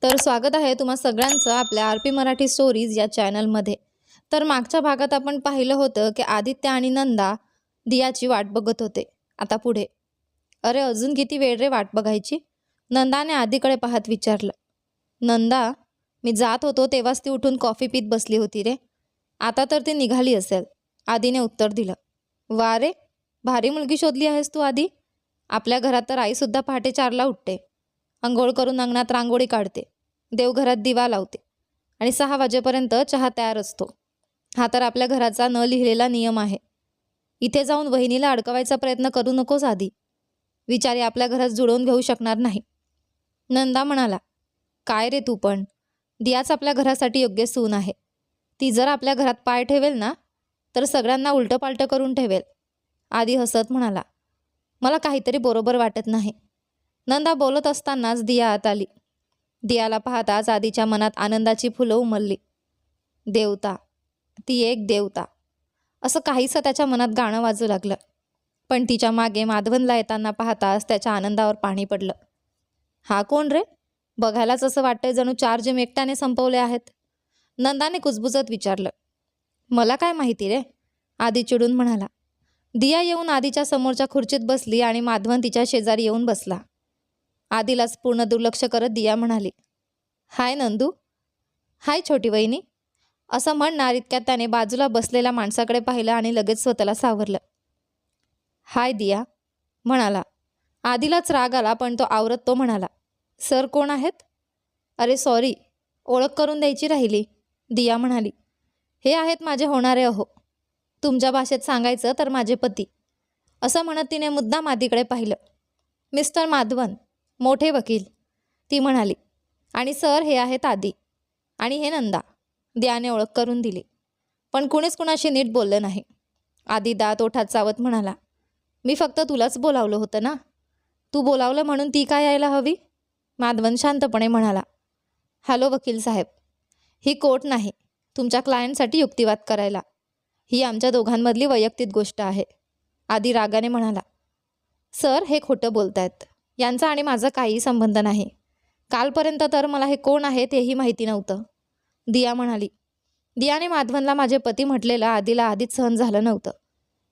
तर स्वागत आहे तुम्हा सगळ्यांचं आपल्या आर पी मराठी स्टोरीज या चॅनलमध्ये। तर मागच्या भागात आपण पाहिलं होतं की आदित्य आणि नंदा दियाची वाट बघत होते। आता पुढे, अरे अजून किती वेळ रे वाट बघायची? नंदाने आधीकडे पाहत विचारलं। नंदा, मी जात होतो तेव्हाच ती उठून कॉफी पीत बसली होती रे, आता तर ती निघाली असेल, आदीने उत्तर दिलं। वा रे, भारी मुलगी शोधली आहेस तू आदी। आपल्या घरात तर आईसुद्धा पहाटे 4ला उठते, अंघोळ करून अंगणात रांगोळी काढते, देवघरात दिवा लावते आणि 6 वाजेपर्यंत चहा तयार असतो। हा तर आपल्या घराचा न लिहिलेला नियम आहे। इथे जाऊन वहिनीला अडकवायचा प्रयत्न करू नकोस आदी, विचारी आपल्या घरात जुळवून घेऊ शकणार नाही। नंदा म्हणाला, काय रे तू पण, दियाच आपल्या घरासाठी योग्य सून आहे। ती जर आपल्या घरात पाय ठेवेल ना तर सगळ्यांना उलटं पालटं करून ठेवेल। आदी हसत म्हणाला, मला काहीतरी बरोबर वाटत नाही। नंदा बोलत असतानाच दिया आत आली। दियाला पाहताच आदीच्या मनात आनंदाची फुलं उमलली। देवता, ती एक देवता, असं काहीसं त्याच्या मनात गाणं वाजू लागलं। पण तिच्या मागे माधवनला येताना पाहताच त्याच्या आनंदावर पाणी पडलं। हा कोण रे? बघायलाच असं वाटतंय जणू 4 जिम एकट्याने संपवले आहेत। नंदाने कुजबुजत विचारलं। मला काय माहिती रे, आदी चिडून म्हणाला। दिया येऊन आदीच्या समोरच्या खुर्चीत बसली आणि माधवन तिच्या शेजारी येऊन बसला। आदीलाच पूर्ण दुर्लक्ष करत दिया म्हणाली, हाय नंदू। हाय छोटी वहिनी, असं म्हणणार इतक्यात त्याने बाजूला बसलेल्या माणसाकडे पाहिलं आणि लगेच स्वतःला सावरलं। हाय दिया, म्हणाला। आदीलाच राग आला पण तो आवरत तो म्हणाला, सर कोण आहेत? अरे सॉरी, ओळख करून द्यायची राहिली, दिया म्हणाली। हे आहेत माझे होणारे अहो, तुमच्या भाषेत सांगायचं तर माझे पती, असं म्हणत तिने मुद्दाम आदीकडे पाहिलं। मिस्टर माधवन, मोठे वकील, ती म्हणाली। आणि सर हे आहेत आदी आणि हे नंदा, दियाने ओळख करून दिली। पण कुणीच कुणाशी नीट बोललं नाही। आदी दात ओठात चावत म्हणाला, मी फक्त तुलाच बोलावलं होतं ना, तू बोलावलं म्हणून ती काय यायला हवी? माधवन शांतपणे म्हणाला, हॅलो वकील साहेब, ही कोर्ट नाही तुमच्या क्लायंटसाठी युक्तिवाद करायला, ही आमच्या दोघांमधली वैयक्तिक गोष्ट आहे। आदी रागाने म्हणाला, सर हे खोटं बोलतायत, यांचा आणि माझा काही संबंध नाही। कालपर्यंत तर मला हे कोण आहे तेही माहिती नव्हतं, दिया म्हणाली। दियाने माधवनला माझे पती म्हटलेलं आदीला आधीच सहन झालं नव्हतं।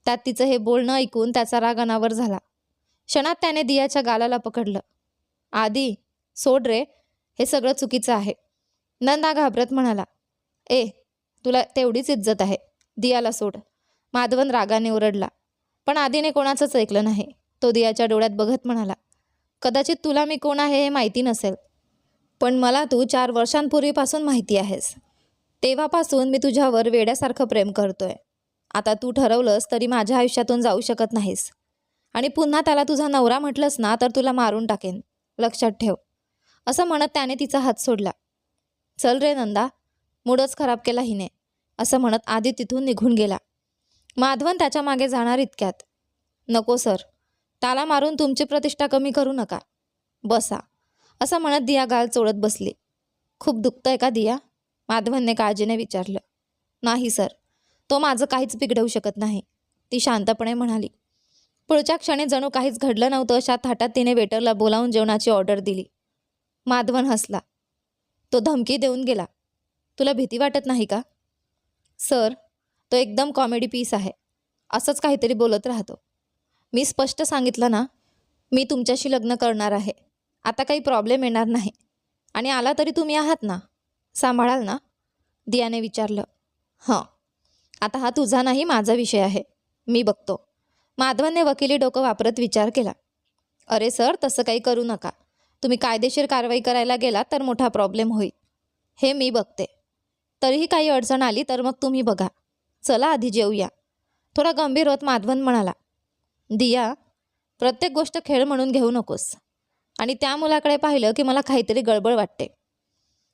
त्यात तिचं हे बोलणं ऐकून त्याचा राग अनावर झाला। क्षणात त्याने दियाच्या गालाला पकडलं। आदी सोड रे, हे सगळं चुकीचं आहे, नंदा घाबरत म्हणाला। ए, तुला तेवढीच इज्जत आहे, दियाला सोड, माधवन रागाने ओरडला। पण आदीने कोणाचंच ऐकलं नाही। तो दियाच्या डोळ्यात बघत म्हणाला, कदाचित तुला मी कोण आहे हे माहिती नसेल, पण मला तू 4 वर्षांपूर्वीपासून माहिती आहेस। तेव्हापासून मी तुझ्यावर वेड्यासारखं प्रेम करतोय। आता तू ठरवलंस तरी माझ्या आयुष्यातून जाऊ शकत नाहीस, आणि पुन्हा त्याला तुझा नवरा म्हटलंस ना तर तुला मारून टाकेन, लक्षात ठेव, असं म्हणत त्याने तिचा हात सोडला। चल रे नंदा, मूडच खराब केला हिने, असं म्हणत आदी तिथून निघून गेला। माधवन त्याच्या मागे जाणार इतक्यात, नको सर, त्याला मारून तुमची प्रतिष्ठा कमी करू नका, बसा, असं म्हणत दिया गाल चोळत बसली। खूप दुखतंय का दिया? माधवनने काळजीने विचारलं। नाही सर, तो माझं काहीच बिघडवू शकत नाही, ती शांतपणे म्हणाली। पुढच्या क्षणी जणू काहीच घडलं नव्हतं अशा थाटात तिने वेटरला बोलावून जेवणाची ऑर्डर दिली। माधवन हसला, तो धमकी देऊन गेला, तुला भीती वाटत नाही का? सर, तो एकदम कॉमेडी पीस आहे, असंच काहीतरी बोलत राहतो। मी स्पष्ट सांगितलं ना, मी तुमच्याशी लग्न करणार आहे, आता काही प्रॉब्लेम येणार नाही, आणि आला तरी तुम्ही आहात ना, सांभाळाल ना, दियाने विचारलं। हं, आता हा तुझा नाही माझा विषय आहे, मी बघतो, माधवनने वकिली डोकं वापरत विचार केला। अरे सर, तसं काही करू नका, तुम्ही कायदेशीर कारवाई करायला गेलात तर मोठा प्रॉब्लेम होईल, हे मी बघते, तरीही काही अडचण आली तर मग तुम्ही बघा, चला आधी जेवूया, थोडा गंभीर होत माधवन म्हणाला। दिया, प्रत्येक गोष्ट खेळ म्हणून घेऊ नकोस, आणि त्या मुलाकडे पाहिलं की मला काहीतरी गडबड वाटते,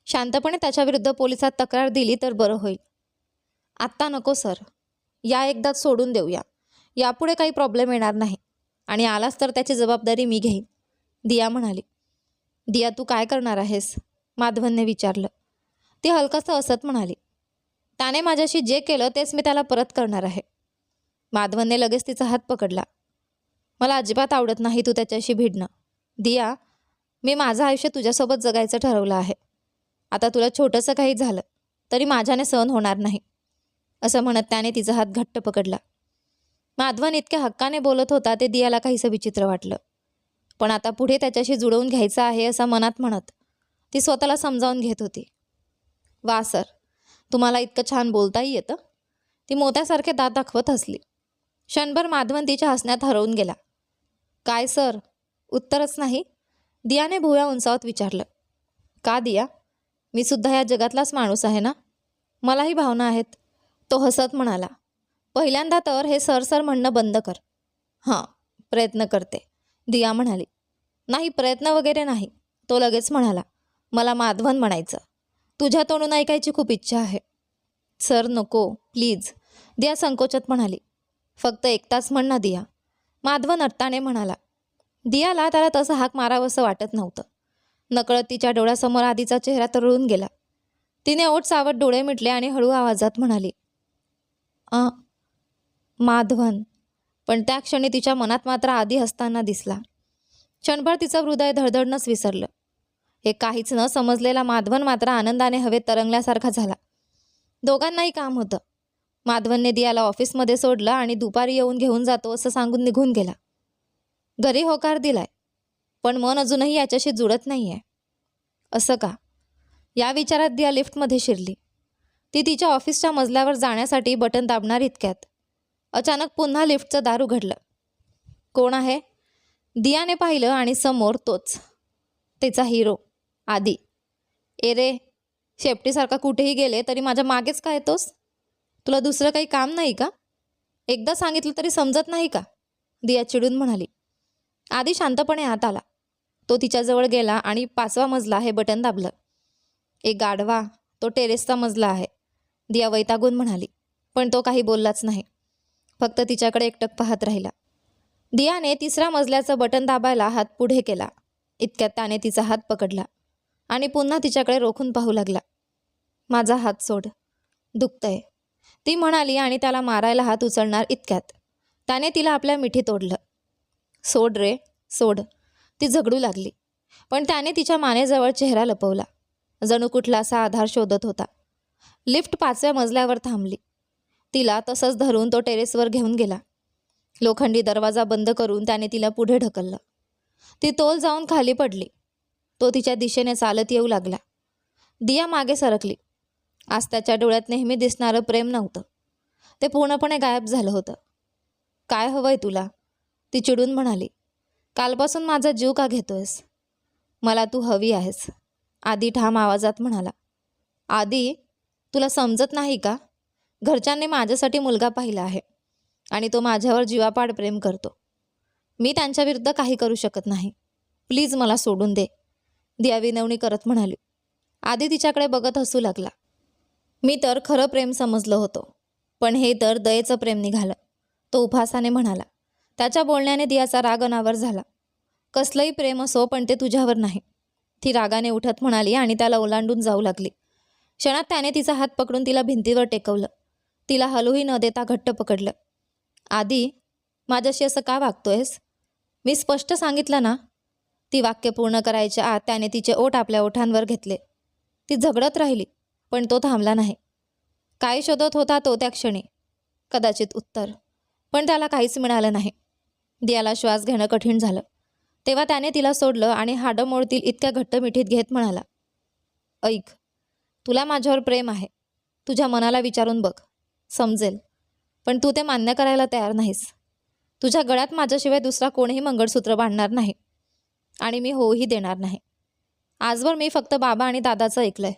शांतपणे त्याच्याविरुद्ध पोलिसात तक्रार दिली तर बरं होईल। आत्ता नको सर, या एकदाच सोडून देऊया, यापुढे काही प्रॉब्लेम येणार नाही, आणि आलाच तर त्याची जबाबदारी मी घेईन, दिया म्हणाली। दिया तू काय करणार आहेस? माधवनने विचारलं। ती हलकंसं हसत म्हणाली, त्याने माझ्याशी जे केलं तेच मी त्याला परत करणार आहे। माधवनने लगेच तिचा हात पकडला। मला अजिबात आवडत नाही तू त्याच्याशी भिडणं, दिया, मी माझं आयुष्य तुझ्यासोबत जगायचं ठरवलं आहे, आता तुला छोटंसं काही झालं तरी माझ्याने सहन होणार नाही, असं म्हणत त्याने तिचा हात घट्ट पकडला. माधवन इतक्या हक्काने बोलत होता ते दियाला काहीसं विचित्र वाटलं. पण आता पुढे त्याच्याशी जुळवून घ्यायचं आहे असं मनात म्हणत ती स्वतःला समजावून घेत होती. वा सर, तुम्हाला इतकं छान बोलताही येतं. ती मोत्यासारखे दात दाखवत हसली. क्षणभर माधवन तिच्या हसण्यात हरवून गेला. काय सर? उत्तरच नाही. दियाने भुवया उंचावत विचारलं. का दिया? मी सुद्धा या जगातलाच माणूस आहे ना, मलाही भावना आहेत. तो हसत म्हणाला. पहिल्यांदा तर हे सर म्हणणं बंद कर. हां, प्रयत्न करते, दिया म्हणाली. नाही, प्रयत्न वगैरे नाही. तो लगेच म्हणाला. मला माधवन म्हणायचं. तुझ्या तोंडून ऐकायची खूप इच्छा आहे. सर नको, प्लीज, दिया संकोचत म्हणाली. फक्त एकटाच म्हण ना दिया, माधवन अट्टाने म्हणाला. दियाला त्याला तसं हाक मारावंसं वाटत नव्हतं. नकळत तिच्या डोळ्यासमोर आधीचा चेहरा तरळून गेला. तिने ओठ सावत डोळे मिटले आणि हळू आवाजात म्हणाली, माधवन. पण त्या क्षणी तिच्या मनात मात्र आधी हसताना दिसला. क्षणभर तिचं हृदय धडधडणंच विसरलं. हे काहीच न समजलेला माधवन मात्र आनंदाने हवेत तरंगल्यासारखा झाला. दोघांनाही काम होतं. माधवनने दियाला ऑफिसमध्ये सोडलं आणि दुपारी येऊन घेऊन जातो असं सांगून निघून गेला. घरी होकार दिलाय, पण मन अजूनही याच्याशी जुळत नाही आहे. असं का? या विचारात दिया लिफ्टमध्ये शिरली. ती तिच्या ऑफिसच्या मजल्यावर जाण्यासाठी बटन दाबणार इतक्यात अचानक पुन्हा लिफ्टचं दार उघडलं. कोण आहे? दियाने पाहिलं आणि समोर तोच, तिचा हिरो आदी. ए रे, शेपटीसारखा कुठेही गेले तरी माझ्या मागेच का येतोस? तुला दुसरं काही काम नाही का? एकदा सांगितलं तरी समजत नाही का? दिया चिडून म्हणाली. आधी शांतपणे आत आला. तो तिच्याजवळ गेला आणि 5वा मजला हे बटन दाबलं. एक गाढवा, तो टेरेसचा मजला आहे, दिया वैतागून म्हणाली. पण तो काही बोललाच नाही, फक्त तिच्याकडे एकटक पाहत राहिला. दियाने 3ऱ्या मजल्याचं बटन दाबायला हात पुढे केला. इतक्यात त्याने तिचा हात पकडला आणि पुन्हा तिच्याकडे रोखून पाहू लागला. माझा हात सोड, दुखतंय, ती म्हणाली आणि त्याला मारायला हात उचलणार इतक्यात त्याने तिला आपल्या मिठीत ओढलं. सोड रे, सोड, ती झगडू लागली. पण त्याने तिच्या मानेजवळ चेहरा लपवला, जणू कुठला असा आधार शोधत होता. लिफ्ट 5व्या मजल्यावर थांबली. तिला तसंच धरून तो टेरेसवर घेऊन गेला. लोखंडी दरवाजा बंद करून त्याने तिला पुढे ढकललं. ती तोल जाऊन खाली पडली. तो तिच्या दिशेने चालत येऊ लागला. दिया मागे सरकली. आज त्याच्या डोळ्यात नेहमी दिसणारं प्रेम नव्हतं, ते पूर्णपणे गायब झालं होतं. काय हवंय तुला? ती चिडून म्हणाली. कालपासून माझा जीव का घेतोयस? मला तू हवी आहेस, आधी ठाम आवाजात म्हणाला. आधी, तुला समजत नाही का? घरच्यांनी माझ्यासाठी मुलगा पाहिला आहे आणि तो माझ्यावर जीवापाड प्रेम करतो. मी त्यांच्याविरुद्ध काही करू शकत नाही. प्लीज मला सोडून दे, दिया विनवणी करत म्हणाली. आधी तिच्याकडे बघत हसू लागला. मी तर खरं प्रेम समजलं होतं, पण हे तर दयेचं प्रेम निघालं, तो उपहासाने म्हणाला. त्याच्या बोलण्याने दियाचा राग अनावर झाला. कसलंही प्रेम असो, पण ते तुझ्यावर नाही, ती रागाने उठत म्हणाली आणि त्याला ओलांडून जाऊ लागली. क्षणात त्याने तिचा हात पकडून तिला भिंतीवर टेकवलं. तिला हलूही न देता घट्ट पकडलं. आधी, माझ्याशी असं का वागतोयस? मी स्पष्ट सांगितलं ना. ती वाक्य पूर्ण करायच्या आत त्याने तिचे ओठ आपल्या ओठांवर घेतले. ती झगडत राहिली, पण तो थांबला नाही. काय शोधत होता तो त्या क्षणी? कदाचित उत्तर, पण त्याला काहीच मिळालं नाही. दियाला श्वास घेणं कठीण झालं. तेव्हा त्याने तिला सोडलं आणि हाडं मोडतील इतक्या घट्ट मिठीत घेत म्हणाला. ऐक, तुला माझ्यावर प्रेम आहे, तुझ्या मनाला विचारून बघ, समजेल. पण तू ते मान्य करायला तयार नाहीस. तुझ्या गळ्यात माझ्याशिवाय दुसरा कोणीही मंगळसूत्र बांधणार नाही आणि मी होऊही देणार नाही. आजवर मी फक्त बाबा आणि दादाचं ऐकलंय,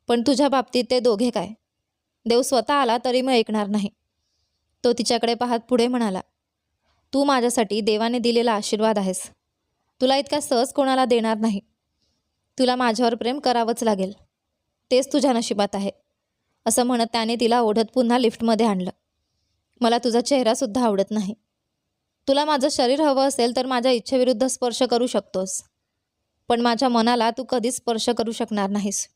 पण तुझ्या बाबतीत ते दोघे काय? देव स्वतः आला तरी मी ऐकणार नाही. तो तिच्याकडे पाहत पुढे म्हणाला. तू माझ्यासाठी देवाने दिलेला आशीर्वाद आहेस. तुला इतका सहज कोणाला देणार नाही. तुला माझ्यावर प्रेम करावंच लागेल, तेच तुझ्या नशिबात आहे, असं म्हणत त्याने तिला ओढत पुन्हा लिफ्टमध्ये आणलं. मला तुझा चेहरासुद्धा आवडत नाही. तुला माझं शरीर हवं असेल तर माझ्या इच्छेविरुद्ध स्पर्श करू शकतोस, पण माझ्या मनाला तू कधीच स्पर्श करू शकणार नाहीस,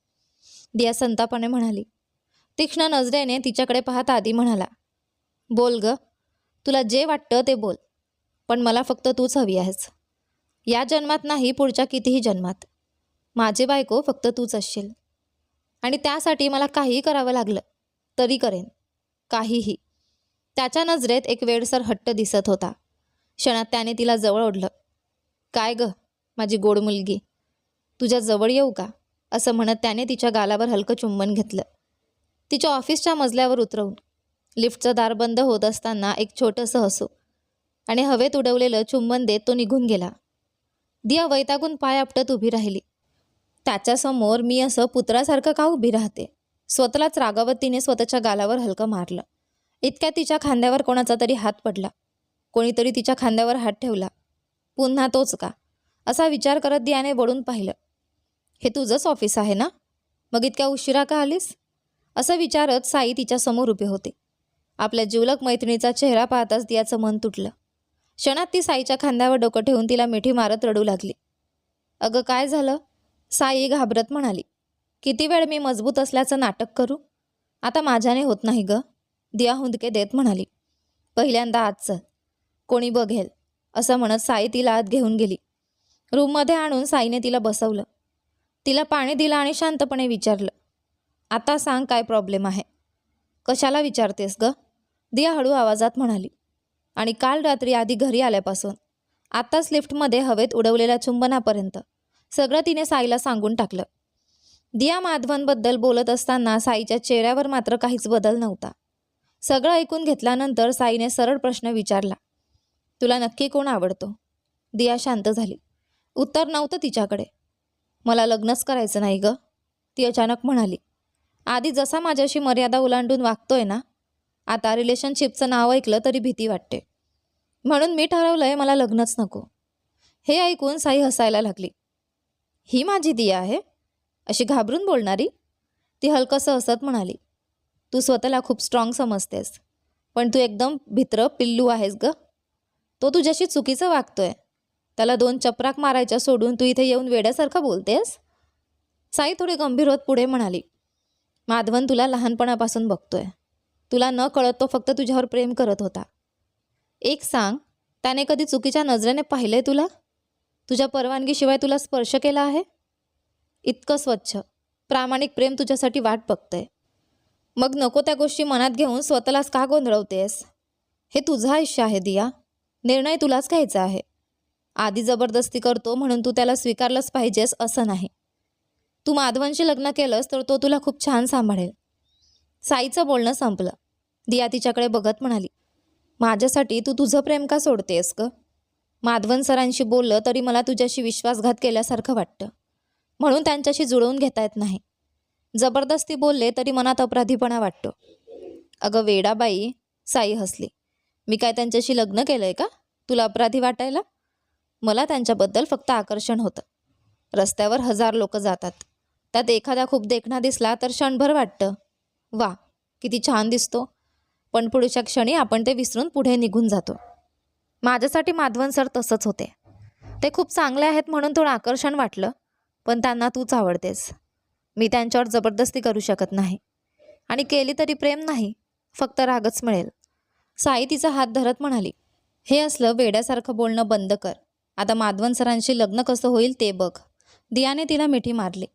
दिया संतापाने म्हणाली. तीक्ष्ण नजरेने तिच्याकडे पाहत आधी म्हणाला. बोल ग, तुला जे वाटतं ते बोल, पण मला फक्त तूच हवी आहेस. या जन्मात नाही, पुढच्या कितीही जन्मात माझी बायको फक्त तूच असशील. आणि त्यासाठी मला काहीही करावं लागलं तरी करेन, काहीही. त्याच्या नजरेत एक वेडसर हट्ट दिसत होता. क्षणात त्याने तिला जवळ ओढलं. काय ग माझी गोड मुलगी, तुझ्या जवळ येऊ का, असं म्हणत त्याने तिच्या गालावर हलकं चुंबन घेतलं. तिच्या ऑफिसच्या मजल्यावर उतरवून लिफ्टचं दार बंद होत असताना एक छोटंसं हसू आणि हवेत उडवलेलं चुंबन देत तो निघून गेला. दिया वैतागून पाय आपटत उभी राहिली. त्याच्यासमोर मी असं पुत्रासारखं का उभी राहते. स्वतःलाच रागावत तिने स्वतःच्या गालावर हलकं मारलं. इतक्यात तिच्या खांद्यावर कोणाचा तरी हात पडला. कोणीतरी तिच्या खांद्यावर हात ठेवला. पुन्हा तोच का, असा विचार करत दियाने वळून पाहिलं. हे तुझंच ऑफिस आहे ना, मग इतक्या उशिरा का आलीस, असं विचारत साई तिच्यासमोर उभे होते. आपल्या जिवलग मैत्रिणीचा चेहरा पाहताच दियाचं मन तुटलं. क्षणात ती साईच्या खांद्यावर डोकं ठेवून तिला मिठी मारत रडू लागली. अगं काय झालं, साई घाबरत म्हणाली. किती वेळ मी मजबूत असल्याचं नाटक करू, आता माझ्याने होत नाही ग, दिया हुंदके देत म्हणाली. पहिल्यांदा आज चल, कोणी बघेल, असं म्हणत साई तिला आत घेऊन गेली. रूममध्ये आणून साईने तिला बसवलं. तिला पाणी दिलं आणि शांतपणे विचारलं, आता सांग काय प्रॉब्लेम आहे. कशाला विचारतेस ग, दिया हळू आवाजात म्हणाली. आणि काल रात्री आधी घरी आल्यापासून आत्ताच लिफ्टमध्ये हवेत उडवलेल्या चुंबनापर्यंत सगळं तिने साईला सांगून टाकलं. दिया माधवनबद्दल बोलत असताना साईच्या चेहऱ्यावर मात्र काहीच बदल नव्हता. सगळं ऐकून घेतल्यानंतर साईने सरळ प्रश्न विचारला, तुला नक्की कोण आवडतो. दिया शांत झाली. उत्तर नव्हतं तिच्याकडे. मला लग्नच करायचं नाही ग, ती अचानक म्हणाली. आधी जसा माझ्याशी मर्यादा ओलांडून वागतोय ना, आता रिलेशनशिपचं नाव ऐकलं तरी भीती वाटते. म्हणून मी ठरवलंय मला लग्नच नको. हे ऐकून साई हसायला लागली. ही माझी दिया आहे, अशी घाबरून बोलणारी, ती हलकंसं हसत म्हणाली. तू स्वतःला खूप स्ट्रॉंग समजतेस, पण तू एकदम भित्र पिल्लू आहेस ग. तो तुझ्याशी चुकीचं वागतोय, त्याला 2 चपराक मारायच्या सोडून तू इथे येऊन वेड्यासारखं बोलतेस. साई थोडी गंभीर होत पुढे म्हणाली. माधवन तुला लहानपणापासून बघतोय, तुला न कळत तो फक्त तुझ्यावर प्रेम करत होता. एक सांग, त्याने कधी चुकीच्या नजरेने पाहिलंय तुला, तुझ्या परवानगीशिवाय तुला स्पर्श केला आहे. इतकं स्वच्छ प्रामाणिक प्रेम तुझ्यासाठी वाट बघतंय. मग नको त्या गोष्टी मनात घेऊन स्वतःलाच का गोंधळवतेस. हे तुझं आयुष्य आहे दिया, निर्णय तुलाच घ्यायचा आहे. आधी जबरदस्ती करतो म्हणून तू त्याला स्वीकारलंच पाहिजेस असं नाही. तू माधवनशी लग्न केलंस तर तो तुला खूप छान सांभाळेल. साईचं बोलणं संपलं. दिया तिच्याकडे बघत म्हणाली, माझ्यासाठी तू तुझं प्रेम का सोडतेस ग. माधवन सरांशी बोललं तरी मला तुझ्याशी विश्वासघात केल्यासारखं वाटतं, म्हणून त्यांच्याशी जुळवून घेता येत नाही. जबरदस्ती बोलले तरी मनात अपराधीपणा वाटतो. अगं वेडाबाई, साई हसली. मी काय त्यांच्याशी लग्न केलंय का तुला अपराधी वाटायला. मला त्यांच्याबद्दल फक्त आकर्षण होतं. रस्त्यावर 1000 लोक जातात, त्यात एखादा खूप देखणा दिसला तर क्षणभर वाटतं, वा किती छान दिसतो, पण पुढच्या क्षणी आपण ते विसरून पुढे निघून जातो. माझ्यासाठी माधवन सर तसंच होते. ते खूप चांगले आहेत म्हणून थोडं आकर्षण वाटलं, पण त्यांना तूच आवडतेस. मी त्यांच्यावर जबरदस्ती करू शकत नाही, आणि केली तरी प्रेम नाही, फक्त रागच मिळेल. साई तिचा हात धरत म्हणाली, हे असलं वेड्यासारखं बोलणं बंद कर. आता माधवन सरांशी लग्न कसं होईल ते बघ. दियाने तिला मिठी मारली.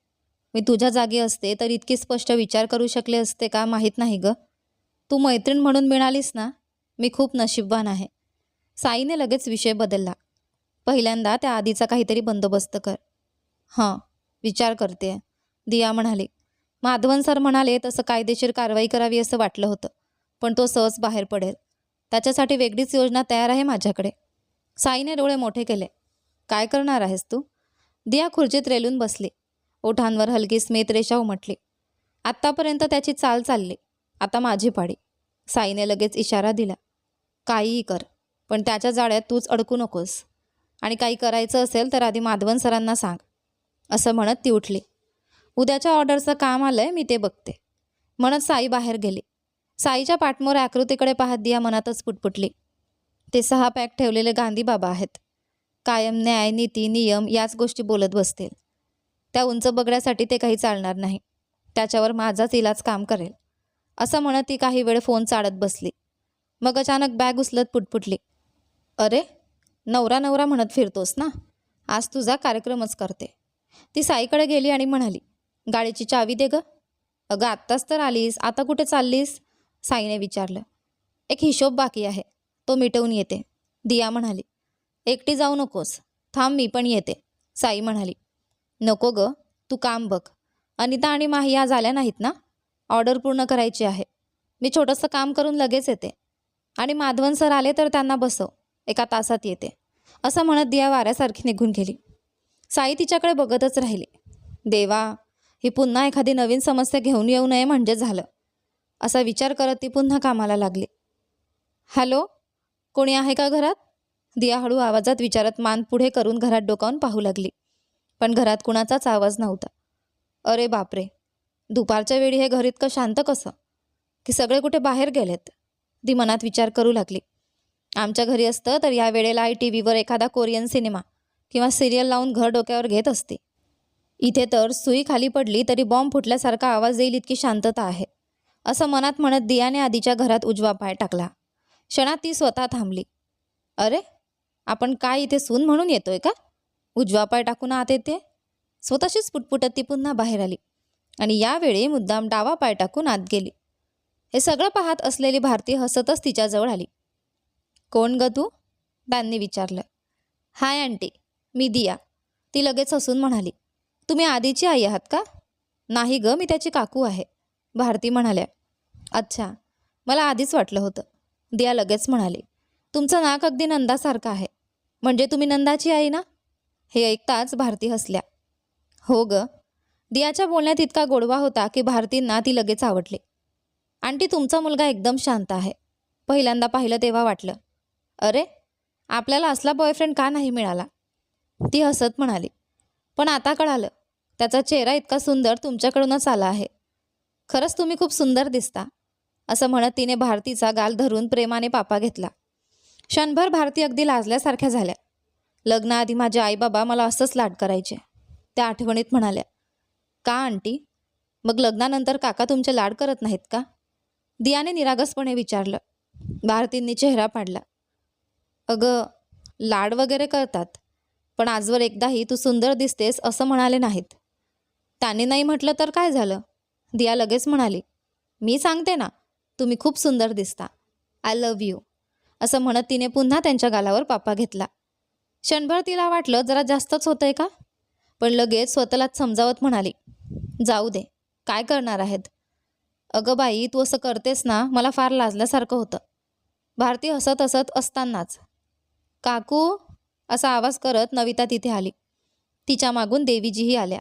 मी तुझ्या जागी असते तर इतकी स्पष्ट विचार करू शकले असते का माहीत नाही ग. तू मैत्रीण म्हणून मिळालीस ना, मी खूप नशीबवान आहे. साईने लगेच विषय बदलला. पहिल्यांदा त्या आधीचा काहीतरी बंदोबस्त कर. हां, विचार करते, दिया म्हणाली. माधवन सर म्हणाले तसं कायदेशीर कारवाई करावी असं वाटलं होतं, पण तो सहज बाहेर पडेल. त्याच्यासाठी वेगळीच योजना तयार आहे माझ्याकडे. साईने डोळे मोठे केले. काय करणार आहेस तू. दिया खुर्चीत रेलून बसली. ओठांवर हलकी स्मित रेषा उमटली. आत्तापर्यंत त्याची चाल चालली, आता माझी पाळी. साईने लगेच इशारा दिला. काहीही कर, पण त्याच्या जाळ्यात तूच अडकू नकोस. आणि काही करायचं असेल तर आधी माधवन सरांना सांग, असं म्हणत ती उठली. उद्याच्या ऑर्डरचं काम आलंय, मी ते बघते, म्हणत साई बाहेर गेली. साईच्या पाठमोर आकृतीकडे पाहत दिया मनातच पुटपुटली. ते 6 पॅक ठेवलेले गांधी बाबा आहेत. कायम न्याय, नीती, नियम याच गोष्टी बोलत बसतील. त्या उंच बगड्यासाठी ते काही चालणार नाही. त्याच्यावर माझाच इलाज काम करेल, असं म्हणत ती काही वेळ फोन चाळत बसली. मग अचानक बॅग उचलत पुटपुटली. अरे, नवरा नवरा म्हणत फिरतोस ना, आज तुझा कार्यक्रमच करते. ती साईकडे गेली आणि म्हणाली, गाडीची चावी दे ग. अगं आत्ताच तर आलीस, आता कुठे चाललीस? साईने विचारलं. एक हिशोब बाकी आहे, तो मिटवून येते, दिया म्हणाली. एकटी जाऊ नकोस, थांब मी पण येते, साई म्हणाली. नको ग, तू काम बघ. अनिता आणि माही आज आल्या नाहीत ना? ऑर्डर पूर्ण करायची आहे. मी छोटंसं काम करून लगेच येते. आणि माधवन सर आले तर त्यांना बसव, एका तासात येते, असं म्हणत दिया वाऱ्यासारखी निघून गेली. साई तिच्याकडे बघतच राहिली. देवा, ही पुन्हा एखादी नवीन समस्या घेऊन येऊ नये म्हणजे झालं, असा विचार करत ती पुन्हा कामाला लागली. हॅलो, कोणी आहे का घरात? दिया हळू आवाजात विचारत मान पुढे करून घरात डोकावून पाहू लागली. पण घरात कुणाचाच आवाज नव्हता. अरे बापरे, दुपारच्या वेळी हे घर इतकं शांत कसं? की सगळे कुठे बाहेर गेलेत? ती मनात विचार करू लागली. आमच्या घरी असतं तर या वेळेला आई टीव्हीवर एखादा कोरियन सिनेमा किंवा सिरियल लावून घर डोक्यावर घेत असते. इथे तर सुई खाली पडली तरी बॉम्ब फुटल्यासारखा आवाज येईल इतकी शांतता आहे, असं मनात म्हणत दियाने आधीच्या घरात उजवा पाय टाकला. क्षणात ती स्वतः थांबली. अरे, आपण काय इथे सून म्हणून येतोय का? उजवा पाय टाकून आत येते. स्वतःशीच पुटपुटत ती पुन्हा बाहेर आली आणि यावेळी मुद्दाम डावा पाय टाकून आत गेली. हे सगळं पाहत असलेली भारती हसतच तिच्याजवळ आली. कोण ग तू? त्यांनी विचारलं. हाय आंटी, मी दिया, ती लगेच हसून म्हणाली. तुम्ही आधीची आई आहात का? नाही ग, मी त्याची काकू आहे, भारती म्हणाल्या. अच्छा, मला आधीच वाटलं होतं, दिया लगेच म्हणाली. तुमचं नाक अगदी नंदासारखं आहे. म्हणजे तुम्ही नंदाची आई ना? हे ऐकताच भारती हसल्या. हो ग. दियाच्या बोलण्यात इतका गोडवा होता की भारतींना ती लगेच आवडली. आंटी, तुमचा मुलगा एकदम शांत आहे. पहिल्यांदा पाहिलं तेव्हा वाटलं, अरे, आपल्याला असला बॉयफ्रेंड का नाही मिळाला? ती हसत म्हणाली. पण आता कळालं, त्याचा चेहरा इतका सुंदर तुमच्याकडूनच आला आहे. खरंच तुम्ही खूप सुंदर दिसता, असं म्हणत तिने भारतीचा गाल धरून प्रेमाने पापा घेतला. क्षणभर भारती अगदी लाजल्यासारख्या झाल्या. लग्नाआधी माझे आईबाबा मला असंच लाड करायचे, त्या आठवणीत म्हणाल्या. का आंटी? मग लग्नानंतर काका तुमचे लाड करत नाहीत का? दियाने निरागसपणे विचारलं. भारतींनी चेहरा पाडला. अगं, लाड वगैरे करतात, पण आजवर एकदाही तू सुंदर दिसतेस असं म्हणाले नाहीत. त्याने नाही म्हटलं तर काय झालं? दिया लगेच म्हणाली. मी सांगते ना, तुम्ही खूप सुंदर दिसता. आय लव्ह यू, असं म्हणत तिने पुन्हा त्यांच्या गालावर पापा घेतला. क्षणभर तिला वाटलं जरा जास्तच होतंय का, पण लगेच स्वतःलाच समजावत म्हणाली. जाऊ दे, काय करणार आहेत? अगं बाई, तू असं करतेस ना, मला फार लाजल्यासारखं होतं. भारती हसत हसत असतानाच काकू, असा आवाज करत नविता तिथे आली. तिच्या मागून देवीजीही आल्या.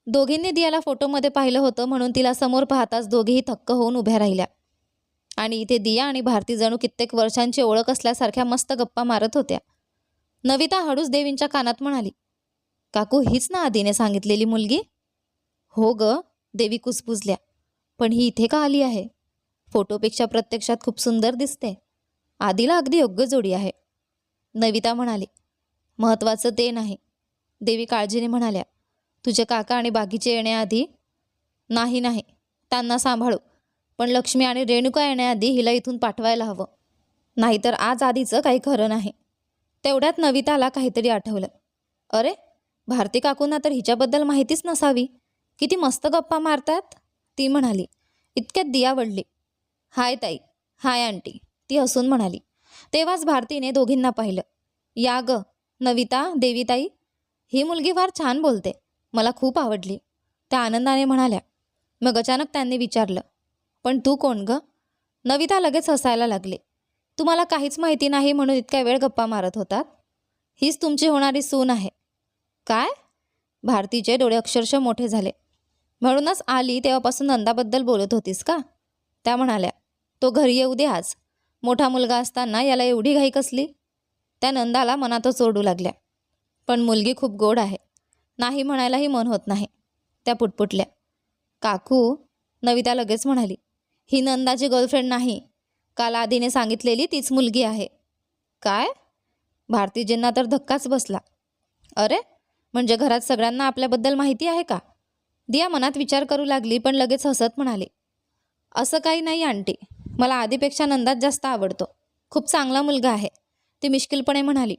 दोघींनी दियाला फोटोमध्ये पाहिलं होतं म्हणून तिला समोर पाहताच दोघेही थक्क होऊन उभ्या राहिल्या. आणि इथे दिया आणि भारती जणू कित्येक वर्षांची ओळख असल्यासारख्या मस्त गप्पा मारत होत्या. नविता हळूच देवींच्या कानात म्हणाली. काकू, हीच ना आधीने सांगितलेली मुलगी? हो ग, देवी कुजबुजल्या. पण ही इथे का आली आहे? फोटोपेक्षा प्रत्यक्षात खूप सुंदर दिसते. आधीला अगदी योग्य जोडी आहे, नविता म्हणाली. महत्त्वाचं ते नाही, देवी काळजीने म्हणाल्या. तुझे काका आणि बाकीचे येण्याआधी? नाही नाही, त्यांना सांभाळू, पण लक्ष्मी आणि रेणुका येण्याआधी हिला इथून पाठवायला हवं, नाहीतर आज आधीचं काही खरं नाही. तेवढ्यात नविताला काहीतरी आठवलं. अरे, भारती काकूंना तर हिच्याबद्दल माहितीच नसावी. किती मस्त गप्पा मारतात, ती म्हणाली. इतक्यात दिया वळली. हाय ताई. हाय आंटी, ती हसून म्हणाली. तेव्हाच भारतीने दोघींना पाहिलं. या ग नविता, देवीताई, ही मुलगी फार छान बोलते, मला खूप आवडली, त्या आनंदाने म्हणाल्या. मग अचानक त्यांनी विचारलं, पण तू कोण ग? नविता लगेच हसायला लागली. तुम्हाला काहीच माहिती नाही म्हणून इतक्या वेळ गप्पा मारत होतात? हीच तुमची होणारी सून आहे. काय? भारतीचे डोळे अक्षरशः मोठे झाले. म्हणूनच आली तेव्हापासून नंदाबद्दल बोलत होतीस का? त्या म्हणाल्या. तो घरी येऊ दे आज. मोठा मुलगा असताना याला एवढी घाई कसली? त्या नंदाला मनातच ओरडू लागल्या. पण मुलगी खूप गोड आहे, नाही म्हणायलाही मन होत नाही, त्या पुटपुटल्या. काकू, नविता लगेच म्हणाली. ही नंदाची गर्लफ्रेंड नाही, काल आधीने सांगितलेली तीच मुलगी आहे. काय? भारतीजींना तर धक्काच बसला. अरे, म्हणजे घरात सगळ्यांना आपल्याबद्दल माहिती आहे का? दिया मनात विचार करू लागली पण लगेच हसत म्हणाली. असं काही नाही आंटी, मला आधीपेक्षा नंदाच जास्त आवडतो, खूप चांगला मुलगा आहे, ती मिश्किलपणे म्हणाली.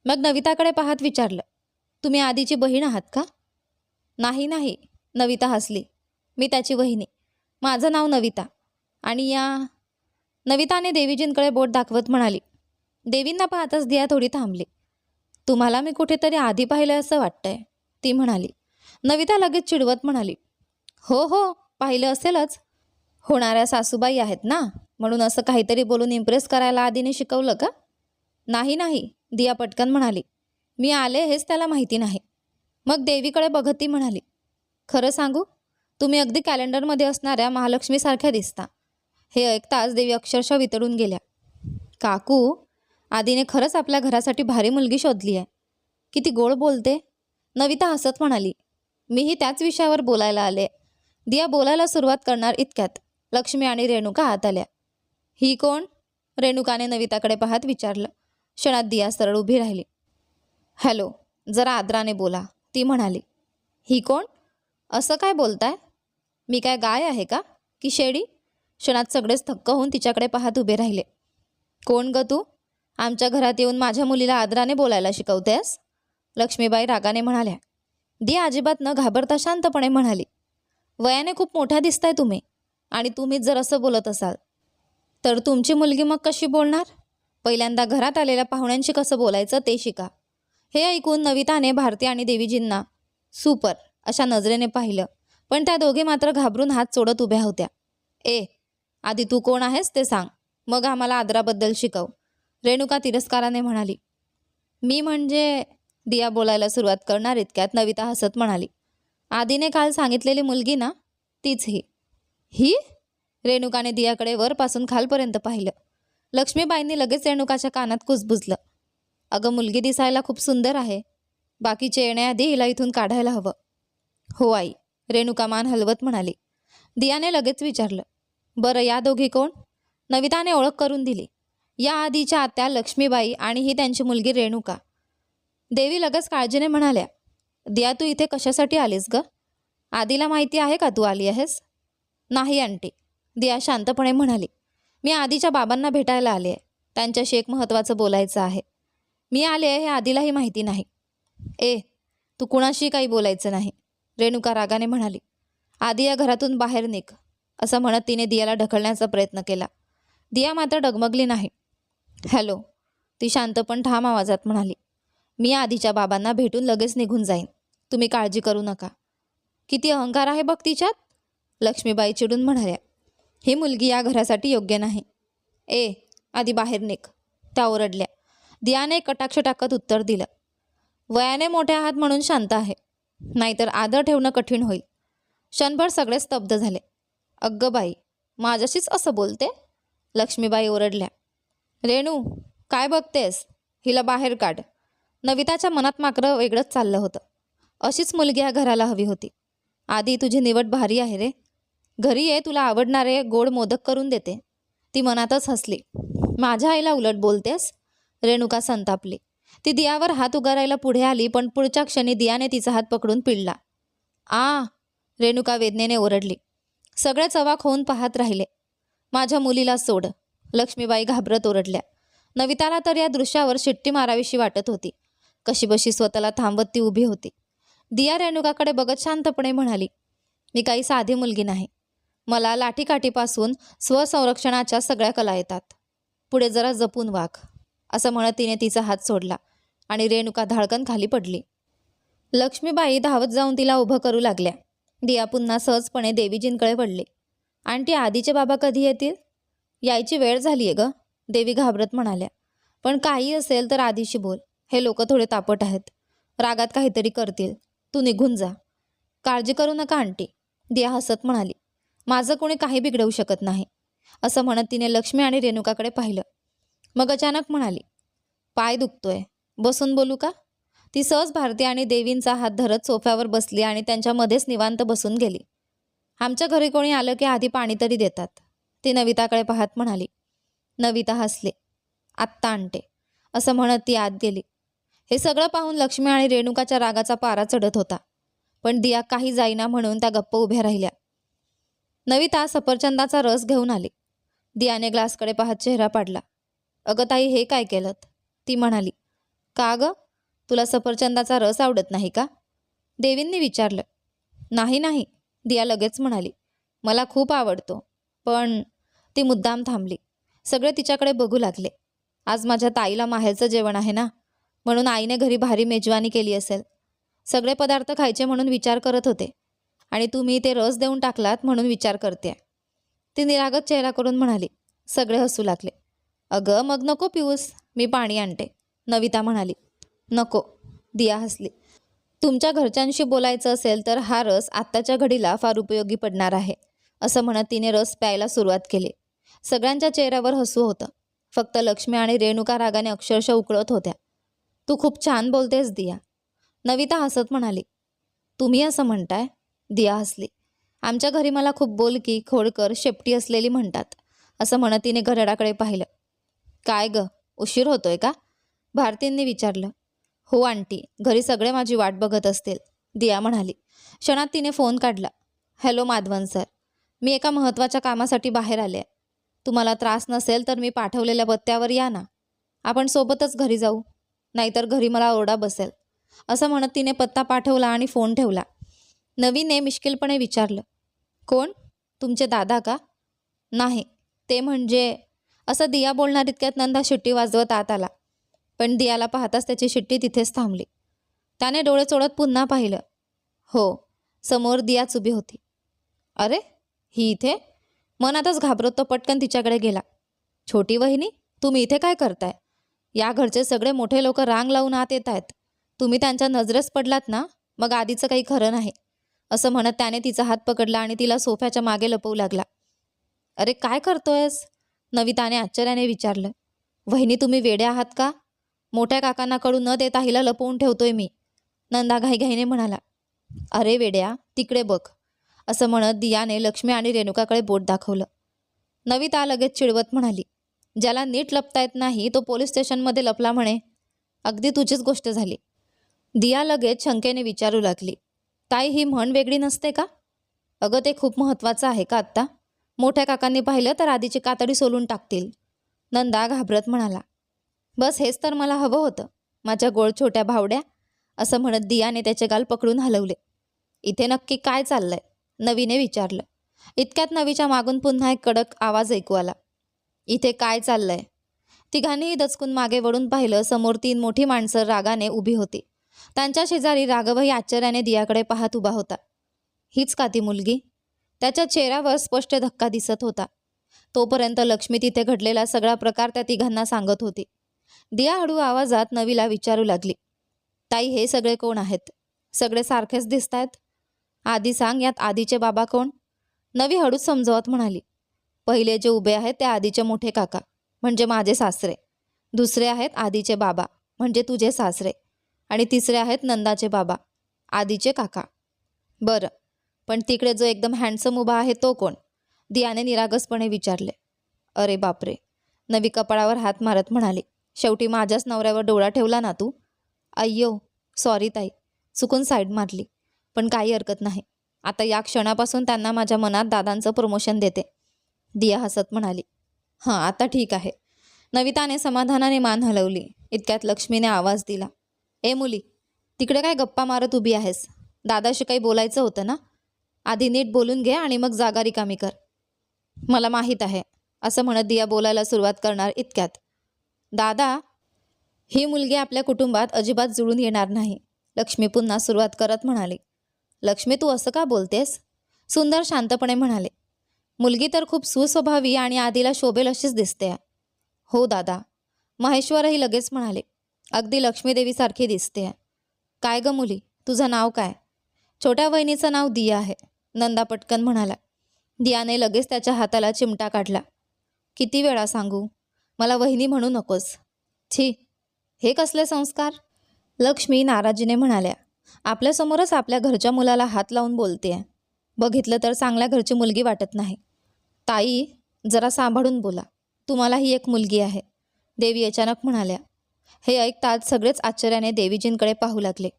मग नविताकडे पाहत विचारलं. तुम्ही आधीची बहीण आहात का? नाही नाही, नविता हसली. मी त्याची वहिनी. माझं नाव नविता. आणि या नविताने देवीजींकडे बोट दाखवत म्हणाली. देवींना पाहताच दिया थोडी थांबली. तुम्हाला मी कुठेतरी आधी पाहिलं असं वाटतंय, ती म्हणाली. नविता लगेच चिडवत म्हणाली. हो हो, पाहिलं असेलच. होणाऱ्या सासूबाई आहेत ना, म्हणून असं काहीतरी बोलून इम्प्रेस करायला आधीने शिकवलं का? नाही नाही, दिया पटकन म्हणाली. मी आले हेच त्याला माहिती नाही. मग देवीकडे बघत ती म्हणाली. खरं सांगू, तुम्ही अगदी कॅलेंडरमध्ये असणाऱ्या महालक्ष्मीसारख्या दिसता. हे ऐकताच देवी अक्षरशः वितळून गेल्या. काकू, आधीने खरंच आपल्या घरासाठी भारी मुलगी शोधली आहे. किती गोड बोलते, नविता हसत म्हणाली. मीही त्याच विषयावर बोलायला आले. दिया बोलायला सुरुवात करणार इतक्यात लक्ष्मी आणि रेणुका आत आल्या. ही कोण? रेणुकाने नविताकडे पाहत विचारलं. क्षणात दिया सरळ उभी राहिली. हॅलो, जरा आदराने बोला, ती म्हणाली. ही कोण? असं काय बोलताय? मी काय गाय आहे का की शेळी? क्षणात सगळेच थक्क होऊन तिच्याकडे पाहत उभे राहिले. कोण ग तू? आमच्या घरात येऊन माझ्या मुलीला आदराने बोलायला शिकवतेस? लक्ष्मीबाई रागाने म्हणाल्या. दिया अजिबात न घाबरता शांतपणे म्हणाली. वयाने खूप मोठ्या दिसताय तुम्ही, आणि तुम्हीच जर असं बोलत असाल तर तुमची मुलगी मग कशी बोलणार? पहिल्यांदा घरात आलेल्या पाहुण्यांशी कसं बोलायचं ते शिका. हे ऐकून नविताने भारती आणि देवीजींना सुपर अशा नजरेने पाहिलं, पण त्या दोघे मात्र घाबरून हात सोडत उभ्या होत्या. आधी तू कोण आहेस ते सांग, मग आम्हाला आदराबद्दल शिकव, रेणुका तिरस्काराने म्हणाली. मी म्हणजे, दिया बोलायला सुरुवात करणार इतक्यात नविता हसत म्हणाली. आधीने काल सांगितलेली मुलगी ना, तीच ही. ही? रेणुकाने दियाकडे वरपासून खालपर्यंत पाहिलं. लक्ष्मीबाईंनी लगेच रेणुकाच्या कानात कुजबुजलं. अगं, मुलगी दिसायला खूप सुंदर आहे. बाकीचे येण्याआधी हिला इथून काढायला हवं. हो आई, रेणुका मान हलवत म्हणाली. दियाने लगेच विचारलं. बरं, या दोघी कोण? नविताने ओळख करून दिली. या आधीच्या आत्या लक्ष्मीबाई आणि ही त्यांची मुलगी रेणुका. देवी लगेच काळजीने म्हणाल्या. दिया, तू इथे कशासाठी आलीस ग? आधीला माहिती आहे का तू आली आहेस? नाही आंटी, दिया शांतपणे म्हणाली. मी आधीच्या बाबांना भेटायला आले आहे. त्यांच्याशी एक महत्त्वाचं बोलायचं आहे. मी आले हे आधीलाही माहिती नाही. तू कुणाशी काही बोलायचं नाही, रेणुका रागाने म्हणाली. आधी या घरातून बाहेर निघ, असं म्हणत तिने दियाला ढकलण्याचा प्रयत्न केला. दिया मात्र डगमगली नाही. हॅलो, ती शांत पण ठाम आवाजात म्हणाली. मी आधीच्या बाबांना भेटून लगेच निघून जाईन. तुम्ही काळजी करू नका. किती अहंकार आहे बघ तिच्यात, लक्ष्मीबाई चिडून म्हणाल्या. ही मुलगी या घरासाठी योग्य नाही. आधी बाहेर निघ, त्या ओरडल्या. दियाने कटाक्ष टाकत उत्तर दिलं. वयाने मोठे आहात म्हणून शांत आहे, नाहीतर आदर ठेवणं कठीण होईल. क्षणभर सगळे स्तब्ध झाले. अग्गं बाई, माझ्याशीच असं बोलते, लक्ष्मीबाई ओरडल्या. रेणू, काय बघतेस? हिला बाहेर काढ. नविताच्या मनात मात्र वेगळंच चाललं होतं. अशीच मुलगी या घराला हवी होती. आधी तुझी निवड भारी आहे रे. घरी ये, तुला आवडणारे गोड मोदक करून देते. ती मनातच हसली. माझ्या आईला उलट बोलतेस? रेणुका संतापली. ती दियावर हात उगारायला पुढे आली, पण पुढच्या क्षणी दियाने तिचा हात पकडून पिळला. रेणुका वेदनेने ओरडली. सगळेच अवाक होऊन पाहत राहिले. माझ्या मुलीला सोड, लक्ष्मीबाई घाबरत ओरडल्या. नविताला तर या दृश्यावर शिट्टी मारावीशी वाटत होती. कशीबशी स्वतःला थांबवत ती उभी होती. दिया रेणुकाकडे बघत शांतपणे म्हणाली. मी काही साधी मुलगी नाही. मला लाठीकाठीपासून स्वसंरक्षणाच्या सगळ्या कला येतात. पुढे जरा जपून वाग, असं म्हणत तिने तिचा हात सोडला आणि रेणुका धाडकन खाली पडली. लक्ष्मीबाई धावत जाऊन तिला उभं करू लागल्या. दिया पुन्हा सहजपणे देवीजींकडे वळली. आंटी, आधीचे बाबा कधी येतील? यायची वेळ झाली आहे ग, देवी घाबरत म्हणाल्या. पण काही असेल तर आधीशी बोल. हे लोक थोडे तापट आहेत, रागात काहीतरी करतील. तू निघून जा. काळजी करू नका आंटी, दिया हसत म्हणाली. माझं कोणी काही बिघडवू शकत नाही, असं म्हणत तिने लक्ष्मी आणि रेणुकाकडे पाहिलं. मग अचानक म्हणाली. पाय दुखतोय, बसून बोलू का? ती सहज भारती आणि देवींचा हात धरत सोफ्यावर बसली आणि त्यांच्यामध्येच निवांत बसून गेली. आमच्या घरी कोणी आलं की आधी पाणी तरी देतात, ती नविताकडे पाहत म्हणाली. नविता हसले. आत्ता आणते, असं म्हणत ती आत गेली. हे सगळं पाहून लक्ष्मी आणि रेणुकाच्या रागाचा पारा चढत होता, पण दिया काही जाईना म्हणून त्या गप्प उभ्या राहिल्या. नविता सफरचंदाचा रस घेऊन आली. दियाने ग्लासकडे पाहत चेहरा पाडला. अगं ताई, हे काय केलं? ती म्हणाली. का ग, तुला सफरचंदाचा रस आवडत नाही का? देवींनी विचारलं. नाही, दिया लगेच म्हणाली, मला खूप आवडतो. पण ती मुद्दाम थांबली. सगळे तिच्याकडे बघू लागले. आज माझ्या ताईला माहेरचं जेवण आहे ना, म्हणून आईने घरी भारी मेजवानी केली असेल. सगळे पदार्थ खायचे म्हणून विचार करत होते आणि तुम्ही ते रस देऊन टाकलात म्हणून विचार करते. ती निरागस चेहरा करून म्हणाली. सगळे हसू लागले. अगं मग नको पिऊस, मी पाणी आणते, नविता म्हणाली. नको, दिया हसली. तुमच्या घरच्यांशी बोलायचं असेल तर हा रस आत्ताच्या घडीला फार उपयोगी पडणार आहे, असं म्हणत तिने रस प्यायला सुरुवात केली. सगळ्यांच्या चेहऱ्यावर हसू होतं. फक्त लक्ष्मी आणि रेणुका रागाने अक्षरशः उकळत होत्या. तू खूप छान बोलतेस दिया, नविता हसत म्हणाली. तुम्ही असं म्हणताय? दिया हसली. आमच्या घरी मला खूप बोलकी, खोडकर, शेपटी असलेली म्हणतात, असं म्हणत तिने घड्याळाकडे पाहिलं. काय ग, उशीर होतोय का? भारतींनी विचारलं. हो आंटी, घरी सगळे माझी वाट बघत असतील, दिया म्हणाली. क्षणात तिने फोन काढला. हॅलो माधवन सर, मी एका महत्त्वाच्या कामासाठी बाहेर आले. तुम्हाला त्रास नसेल तर मी पाठवलेल्या पत्त्यावर या ना. आपण सोबतच घरी जाऊ, नाहीतर घरी मला ओरडा बसेल, असं म्हणत तिने पत्ता पाठवला आणि फोन ठेवला. नवीने मिश्किलपणे विचारलं. कोण? तुमचे दादा का? नाही, ते म्हणजे, असं दिया बोलणार इतक्यात नंदा शिट्टी वाजवत आत आला. पण दियाला पाहताच त्याची शिट्टी तिथेच थांबली. त्याने डोळे चोळत पुन्हा पाहिलं. हो, समोर दियाच उभी होती. अरे, ही इथे? मनातच घाबरत तो पटकन तिच्याकडे गेला. छोटी वहिनी, तुम्ही इथे काय करताय? या घरचे सगळे मोठे लोक रांग लावून आत येत आहेत. तुम्ही त्यांच्या नजरेस पडलात ना, मग आधीचं काही खरं नाही, असं म्हणत त्याने तिचा हात पकडला आणि तिला सोफ्याच्या मागे लपवू लागला. अरे काय करतोयस? नविताने आश्चर्याने विचारलं. वहिनी तुम्ही वेडे आहात का? मोठ्या काकांना कळू न देता हिला लपवून ठेवतोय मी, नंदा घाईघाईने म्हणाला. अरे वेड्या, तिकडे बघ, असं म्हणत दियाने लक्ष्मी आणि रेणुकाकडे बोट दाखवलं. नविता लगेच चिडवत म्हणाली. ज्याला नीट लपता येत नाही तो पोलीस स्टेशनमध्ये लपला म्हणे. अगदी तुझीच गोष्ट झाली. दिया लगेच शंकेने विचारू लागली. ताई, ही म्हण वेगळी नसते का? अगं ते खूप महत्त्वाचं आहे का आत्ता? मोठ्या काकांनी पाहिलं तर आधीची कातडी सोलून टाकतील, नंदा घाबरत म्हणाला. बस हेच तर मला हवं होतं, माझ्या गोळ छोट्या भावड्या, असं म्हणत दियाने त्याचे गाल पकडून हलवले. इथे नक्की काय चाललंय? नवीने विचारलं. इतक्यात नवीच्या मागून पुन्हा एक कडक आवाज ऐकू आला. इथे काय चाललंय? तिघांनीही दचकून मागे वळून पाहिलं. समोर 3 मोठी माणसं रागाने उभी होती. त्यांच्या शेजारी राघवही आश्चर्याने दियाकडे पाहत उभा होता. हीच का ती मुलगी? त्याच्या चेहऱ्यावर स्पष्ट धक्का दिसत होता. तोपर्यंत लक्ष्मी तिथे घडलेला सगळा प्रकार त्या तिघांना सांगत होती. दिया हळू आवाजात नवीला विचारू लागली. ताई, हे सगळे कोण आहेत? सगळे सारखेच दिसतायत. आधी सांग, यात आधीचे बाबा कोण? नवी हळूच समजवत म्हणाली. पहिले जे उभे आहेत ते आधीचे मोठे काका, म्हणजे माझे सासरे. दुसरे आहेत आधीचे बाबा, म्हणजे तुझे सासरे. आणि तिसरे आहेत नंदाचे बाबा, आधीचे काका. बरं, पण तिकडे जो एकदम हँडसम उभा आहे तो कोण? दियाने निरागसपणे विचारले. अरे बापरे, नवी कपाळावर हात मारत म्हणाली. शेवटी माझ्याच नवऱ्यावर डोळा ठेवला ना तू. अय्यो, सॉरी ताई, चुकून साईड मारली. पण काही हरकत नाही, आता या क्षणापासून त्यांना माझ्या मनात दादांचं प्रमोशन देते, दिया हसत म्हणाली. हां, आता ठीक आहे. नविताने समाधानाने मान हलवली. इतक्यात लक्ष्मीने आवाज दिला. ए मुली, तिकडे काय गप्पा मारत उभी आहेस? दादाशी काही बोलायचं होतं ना? आधी नीट बोलून घे आणि मग जागा रिकामी कर. मला माहीत आहे, असं म्हणत दिया बोलायला सुरुवात करणार इतक्यात. दादा, ही मुलगी आपल्या कुटुंबात अजिबात जुळून येणार नाही, लक्ष्मी पुन्हा सुरुवात करत म्हणाली. लक्ष्मी, तू असं का बोलतेस? सुंदर शांतपणे म्हणाले. मुलगी तर खूप सुस्वभावी आणि आधीला शोभेल अशीच दिसते. हो दादा, महेश्वरही लगेच म्हणाले. अगदी लक्ष्मीदेवीसारखी दिसते. काय ग मुली, तुझं नाव काय? छोट्या वहिनीचं नाव दिया आहे, नंदा पटकन म्हणाला. दियाने लगेच त्याच्या हाताला चिमटा काढला. किती वेळा सांगू, मला वहिनी म्हणू नकोस. छी, हे कसले संस्कार? लक्ष्मी नाराजीने म्हणाल्या. आपल्यासमोरच आपल्या घरच्या मुलाला हात लावून बोलतेय. बघितलं तर चांगल्या घरची मुलगी वाटत नाही. ताई, जरा सांभाळून बोला, तुम्हालाही एक मुलगी आहे, देवी अचानक म्हणाल्या. हे ऐकताच सगळेच आश्चर्याने देवीजींकडे पाहू लागले.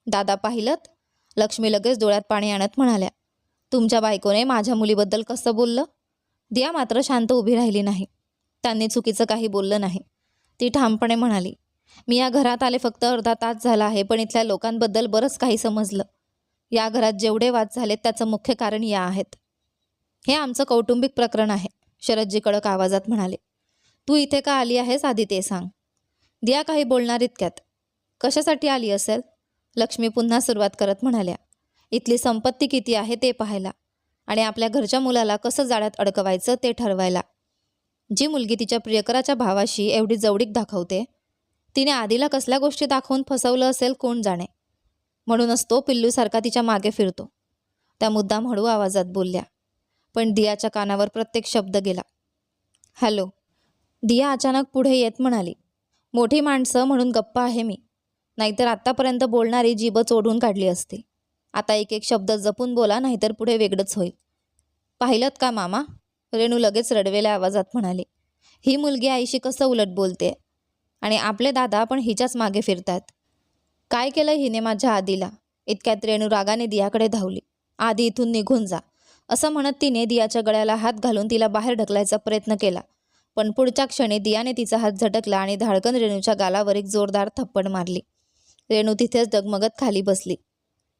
दादा पाहिलंत? लक्ष्मी लगेच डोळ्यात पाणी आणत म्हणाल्या. तुमच्या बायकोने माझ्या मुलीबद्दल कसं बोललं? दिया मात्र शांत उभी राहिली नाही. त्यांनी चुकीचं काही बोललं नाही. ती ठामपणे म्हणाली. मी या घरात आले फक्त अर्धा तास झाला आहे, पण इथल्या लोकांबद्दल बरंच काही समजलं. या घरात जेवढे वाद झालेत त्याचं मुख्य कारण या आहेत. हे आमचं कौटुंबिक प्रकरण आहे, शरदजी कडक आवाजात म्हणाले. तू इथे का आली आहेस आधी ते सांग. दिया काही बोलणार इतक्यात. कशासाठी आली असेल? लक्ष्मी पुन्हा सुरुवात करत म्हणाल्या. इथली संपत्ती किती आहे ते पाहायला आणि आपल्या घरच्या मुलाला कसं जाळ्यात अडकवायचं ते ठरवायला. जी मुलगी तिच्या प्रियकराच्या भावाशी एवढी जवळीक दाखवते, तिने आधीला कसल्या गोष्टी दाखवून फसवलं असेल कोण जाणे. म्हणूनच तो पिल्लूसारखा तिच्या मागे फिरतो. त्या मुद्दाम हळू आवाजात बोलल्या, पण दियाच्या कानावर प्रत्येक शब्द गेला. हॅलो. दिया अचानक पुढे येत म्हणाली. मोठी माणसं म्हणून गप्प आहे मी, नाहीतर आत्तापर्यंत बोलणारी जीभच ओढून काढली असती. आता एक एक शब्द जपून बोला, नाहीतर पुढे वेगळंच होईल. पाहिलंत का मामा? रेणू लगेच रडवेल्या आवाजात म्हणाली. ही मुलगी आईशी कसं उलट बोलते आणि आपले दादा पण हिच्याच मागे फिरतात. काय केलं हिने माझ्या आधीला? इतक्यात रेणू रागाने दियाकडे धावली. आधी इथून निघून जा, असं म्हणत तिने दियाच्या गळ्याला हात घालून तिला बाहेर ढकलायचा प्रयत्न केला, पण पुढच्या क्षणी दियाने तिचा हात झटकला आणि धाडकन रेणूच्या गालावर एक जोरदार थप्पड मारली. रेणू तिथेच डगमगत खाली बसली.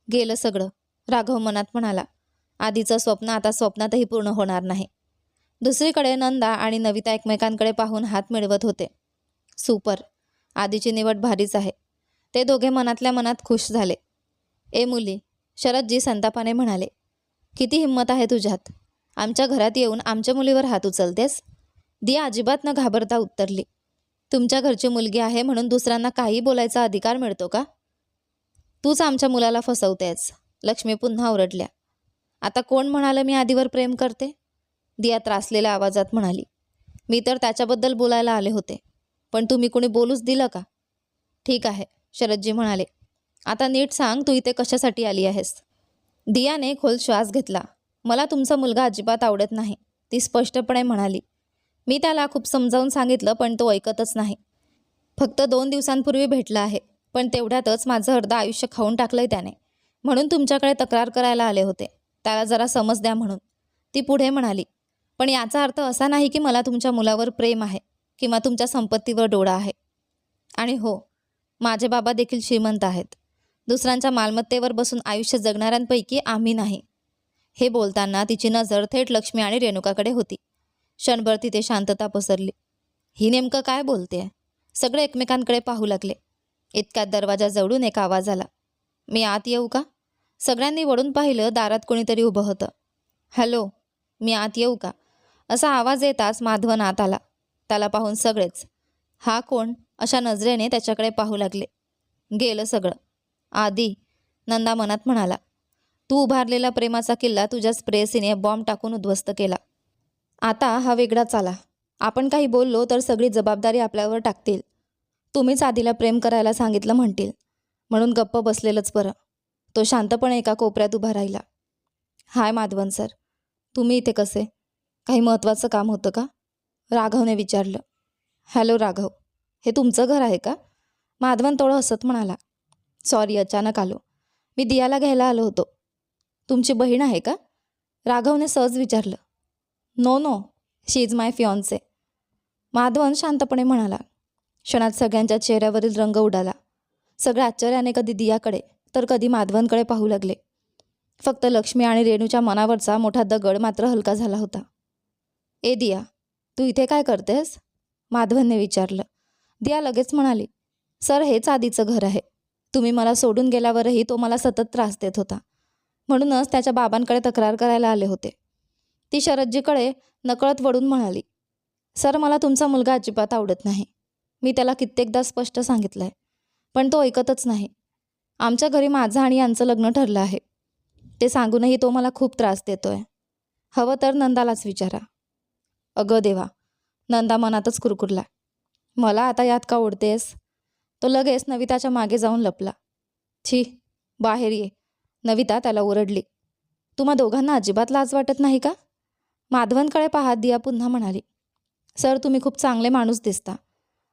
गेलं सगळं, राघव मनात म्हणाला. आधीचं स्वप्न आता स्वप्नातही पूर्ण होणार नाही. दुसरीकडे नंदा आणि नविता एकमेकांकडे पाहून हात मिळवत होते. सुपर, आधीची निवड भारीच आहे. ते दोघे मनातल्या मनात खुश झाले. ए मुली, शरदजी संतापाने म्हणाले. किती हिंमत आहे तुझ्यात? आमच्या घरात येऊन आमच्या मुलीवर हात उचलतेस? दिया अजिबात न घाबरता उत्तरली. तुमच्या घरची मुलगी आहे म्हणून दुसऱ्यांना काही बोलायचा अधिकार मिळतो का? तूच आमच्या मुलाला फसवतेस. लक्ष्मी पुन्हा ओरडल्या. आता कोण म्हणालं मी आधीवर प्रेम करते? दिया त्रासलेल्या आवाजात म्हणाली. मी तर त्याच्याबद्दल बोलायला आले होते, पण तुम्ही कुणी बोलूच दिलं का? ठीक आहे, शरदजी म्हणाले. आता नीट सांग, तू इथे कशासाठी आली आहेस? दियाने खोल श्वास घेतला. मला तुमचा मुलगा अजिबात आवडत नाही, ती स्पष्टपणे म्हणाली. मी त्याला खूप समजावून सांगितलं, पण तो ऐकतच नाही. फक्त 2 दिवसांपूर्वी भेटला आहे, पण तेवढ्यातच माझं अर्ध आयुष्य खाऊन टाकलंय त्याने. म्हणून तुमच्याकडे तक्रार करायला आले होते, त्याला जरा समज द्या म्हणून. ती पुढे म्हणाली. पण याचा अर्थ असा नाही की मला तुमच्या मुलावर प्रेम आहे किंवा तुमच्या संपत्तीवर डोळा आहे. आणि हो, माझे बाबा देखील श्रीमंत आहेत. दुसऱ्यांच्या मालमत्तेवर बसून आयुष्य जगणाऱ्यांपैकी आम्ही नाही. हे बोलताना तिची नजर थेट लक्ष्मी आणि रेणुकाकडे होती. क्षणभर तिथे शांतता पसरली. ही नेमकं काय बोलतेय? सगळे एकमेकांकडे पाहू लागले. इतक्यात दरवाजाजवळून एक आवाज आला. मी आत येऊ का? सगळ्यांनी वळून पाहिलं. दारात कोणीतरी उभं होतं. हॅलो, मी आत येऊ का? असा आवाज येताच माधवन आत आला. त्याला पाहून सगळेच हा कोण अशा नजरेने त्याच्याकडे पाहू लागले. गेलं सगळं. आधी, नंदा मनात म्हणाला. तू उभारलेला प्रेमाचा किल्ला तुझ्याच प्रेयसीने बॉम्ब टाकून उद्ध्वस्त केला. आता हा वेगळाच आला. आपण काही बोललो तर सगळी जबाबदारी आपल्यावर टाकतील. तुम्हीच आधीला प्रेम करायला सांगितलं म्हणतील, म्हणून गप्प बसलेलंच बरं. तो शांतपणे एका कोपऱ्यात उभा राहिला. हाय माधवन सर, तुम्ही इथे कसे? काही महत्त्वाचं काम होतं का? राघवने विचारलं. हॅलो राघव, हे तुमचं घर आहे का? माधवन थोडं हसत म्हणाला. सॉरी, अचानक आलो. मी दियाला घ्यायला आलो होतो. तुमची बहीण आहे का? राघवने सहज विचारलं. No no, she is my fiance. Madhavan शांतपणे म्हणाला. क्षणात सगळ्यांच्या चेहऱ्यावरील रंग उडाला. सगळ्या आश्चर्याने कधी दियाकडे तर कधी माधवनकडे पाहू लागले. फक्त लक्ष्मी आणि रेणूच्या मनावरचा मोठा दगड मात्र हलका झाला होता. ए दिया, तू इथे काय करतेस? माधवनने विचारलं. दिया लगेच म्हणाली. सर, हेच आधीचं घर आहे. तुम्ही मला सोडून गेल्यावरही तो मला सतत त्रास देत होता, म्हणूनच त्याच्या बाबांकडे तक्रार करायला आले होते. ती शरदजीकडे नकळत वळून म्हणाली. सर, मला तुमचा मुलगा अजिबात आवडत नाही. मी त्याला कित्येकदा स्पष्ट सांगितलं आहे, पण तो ऐकतच नाही. आमच्या घरी माझं आणि यांचं लग्न ठरलं आहे. ते सांगूनही तो मला खूप त्रास देतोय. हवं तर नंदालाच विचारा. अगं देवा, नंदा मनातच कुरकुरला. मला आता यात का ओढतेस? तो लगेच नविताच्या मागे जाऊन लपला. छी, बाहेर ये. नविता त्याला ओरडली. तुम्हा दोघांना अजिबात लाज वाटत नाही का? माधवनकडे पाहत दिया पुन्हा म्हणाली. सर, तुम्ही खूप चांगले माणूस दिसता.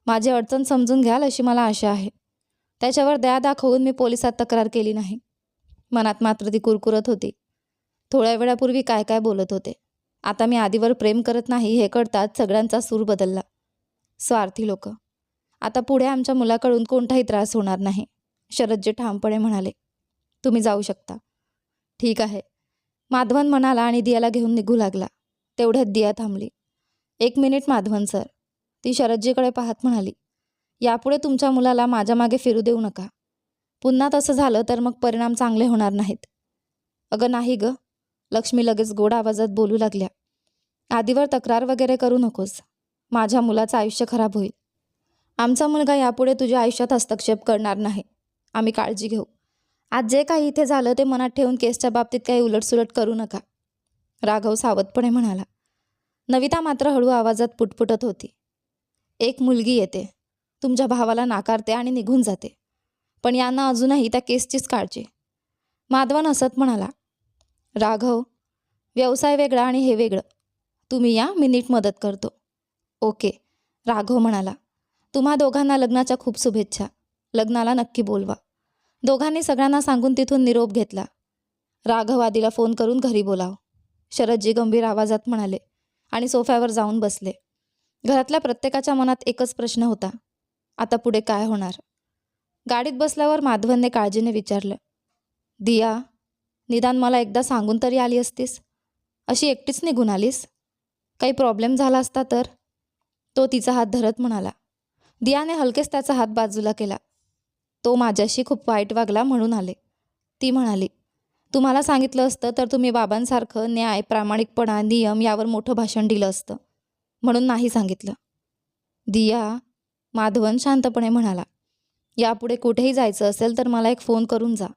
माझी अडचण समजून घ्याल अशी मला आशा आहे. त्याच्यावर दया दाखवून मी पोलिसात तक्रार केली नाही. मनात मात्र ती कुरकुरत होती. थोड्या वेळापूर्वी काय काय बोलत होते. आता मी आधीवर प्रेम करत नाही हे कळताच सगळ्यांचा सूर बदलला. स्वार्थी लोक. आता पुढे आमच्या मुलाकडून कोणताही त्रास होणार नाही, शरदजी ठामपणे म्हणाले. तुम्ही जाऊ शकता. ठीक आहे, माधवन म्हणाला आणि दियाला घेऊन निघू लागला. तेवढ्यात दिया थांबली. 1 मिनिट माधवन सर, ती शरदजीकडे पाहत म्हणाली. यापुढे तुमच्या मुलाला माझ्या मागे फिरू देऊ नका. पुन्हा तसं झालं तर मग परिणाम चांगले होणार नाहीत. अगं नाही ग, लक्ष्मी लगेच गोड आवाजात बोलू लागल्या. आधीवर तक्रार वगैरे करू नकोस. माझ्या मुलाचं आयुष्य खराब होईल. आमचा मुलगा यापुढे तुझ्या आयुष्यात हस्तक्षेप करणार नाही. आम्ही काळजी घेऊ. आज जे काही इथे झालं ते मनात ठेवून केसच्या बाबतीत काही उलटसुलट करू नका, राघव सावधपणे म्हणाला. नविता मात्र हळू आवाजात पुटपुटत होती. एक मुलगी येते, तुमच्या भावाला नाकारते आणि निघून जाते, पण यांना अजूनही त्या केसचीच काळजी. माधवन हसत म्हणाला. राघव, व्यवसाय वेगळा आणि हे वेगळं. तुम्ही या, मी नीट मदत करतो. ओके, राघव म्हणाला. तुम्हा दोघांना लग्नाच्या खूप शुभेच्छा. लग्नाला नक्की बोलवा. दोघांनी सगळ्यांना सांगून तिथून निरोप घेतला. राघव आधीला फोन करून घरी बोलाव, शरदजी गंभीर आवाजात म्हणाले आणि सोफ्यावर जाऊन बसले. घरातल्या प्रत्येकाच्या मनात एकच प्रश्न होता, आता पुढे काय होणार. गाडीत बसल्यावर माधवनने काळजीने विचारलं. दिया, निदान मला एकदा सांगून तरी आली असतीस. अशी एकटीच निघून आलीस. काही प्रॉब्लेम झाला असता तर. तो तिचा हात धरत म्हणाला. दियाने हलकेच त्याचा हात बाजूला केला. तो माझ्याशी खूप वाईट वागला म्हणून आले. ती म्हणाली. तुम्हाला सांगितलं असतं तर तुम्ही बाबांसारखं न्याय, प्रामाणिकपणा, नियम यावर मोठं भाषण दिलं असतं, म्हणून नाही सांगितलं. दिया, माधवन शांतपणे म्हणाला. यापुढे कुठेही जायचं असेल तर मला एक फोन करून जा.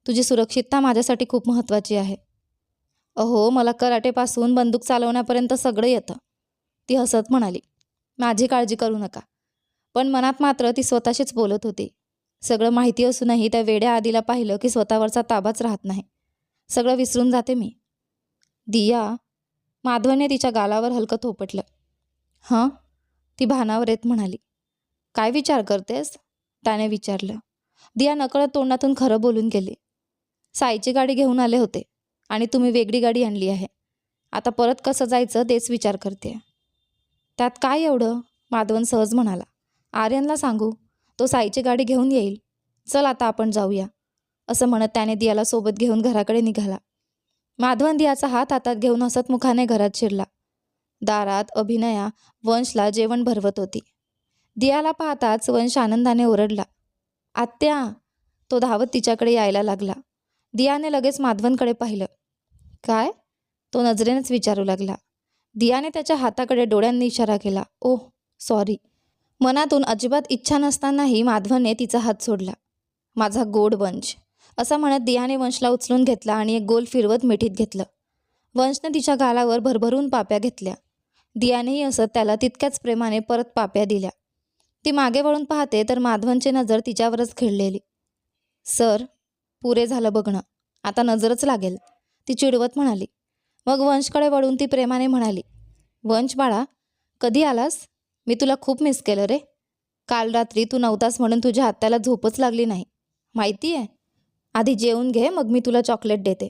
तुझी सुरक्षितता माझ्यासाठी खूप महत्त्वाची आहे. अहो, मला कराटेपासून बंदूक चालवण्यापर्यंत सगळं येतं, ती हसत म्हणाली. माझी काळजी करू नका. पण मनात मात्र ती स्वतःशीच बोलत होती. सगळं माहिती असूनही त्या वेड्या आधीला पाहिलं की स्वतःवरचा ताबाच राहत नाही. सगळं विसरून जाते मी. दिया, माधवने तिच्या गालावर हलकं थोपटलं. हं, ती भानावर येत म्हणाली. काय विचार करतेस, त्याने विचारलं. दिया नकळत तोंडातून खरं बोलून गेली. साईची गाडी घेऊन आले होते आणि तुम्ही वेगळी गाडी आणली आहे. आता परत कसं जायचं तेच विचार करते. त्यात काय एवढं, माधवन सहज म्हणाला. आर्यनला सांगू, तो साईची गाडी घेऊन येईल. चल आता आपण जाऊया, असं म्हणत त्याने दियाला सोबत घेऊन घराकडे निघाला. माधवन दियाचा हात हातात घेऊन हसतमुखाने घरात शिरला. दारात अभिनया वंशला जेवण भरवत होती. दियाला पाहताच वंश आनंदाने ओरडला. आत्या, तो धावत तिच्याकडे यायला लागला. दियाने लगेच माधवनकडे पाहिलं. काय, तो नजरेनेच विचारू लागला. दियाने त्याच्या हाताकडे डोळ्यांनी इशारा केला. Oh sorry. मनातून अजिबात इच्छा नसतानाही माधवने तिचा हात सोडला. माझा गोड वंश, असं म्हणत दियाने वंशला उचलून घेतला आणि एक गोल फिरवत मिठीत घेतलं. वंशने तिच्या गालावर भरभरून पाप्या घेतल्या. दियानेही असं त्याला तितक्याच प्रेमाने परत पाप्या दिल्या. ती मागे वळून पाहते तर माधवनची नजर तिच्यावरच खिळलेली. सर, पुरे झालं बघणं, आता नजरच लागेल, ती चिडवत म्हणाली. मग वंशकडे वळून ती प्रेमाने म्हणाली. वंश बाळा, कधी आलास? मी तुला खूप मिस केलं रे. काल रात्री तू नव्हतास म्हणून तुझ्या आत्याला झोपच लागली नाही, माहिती आहे. आधी जेवून घे, मग मी तुला चॉकलेट देते.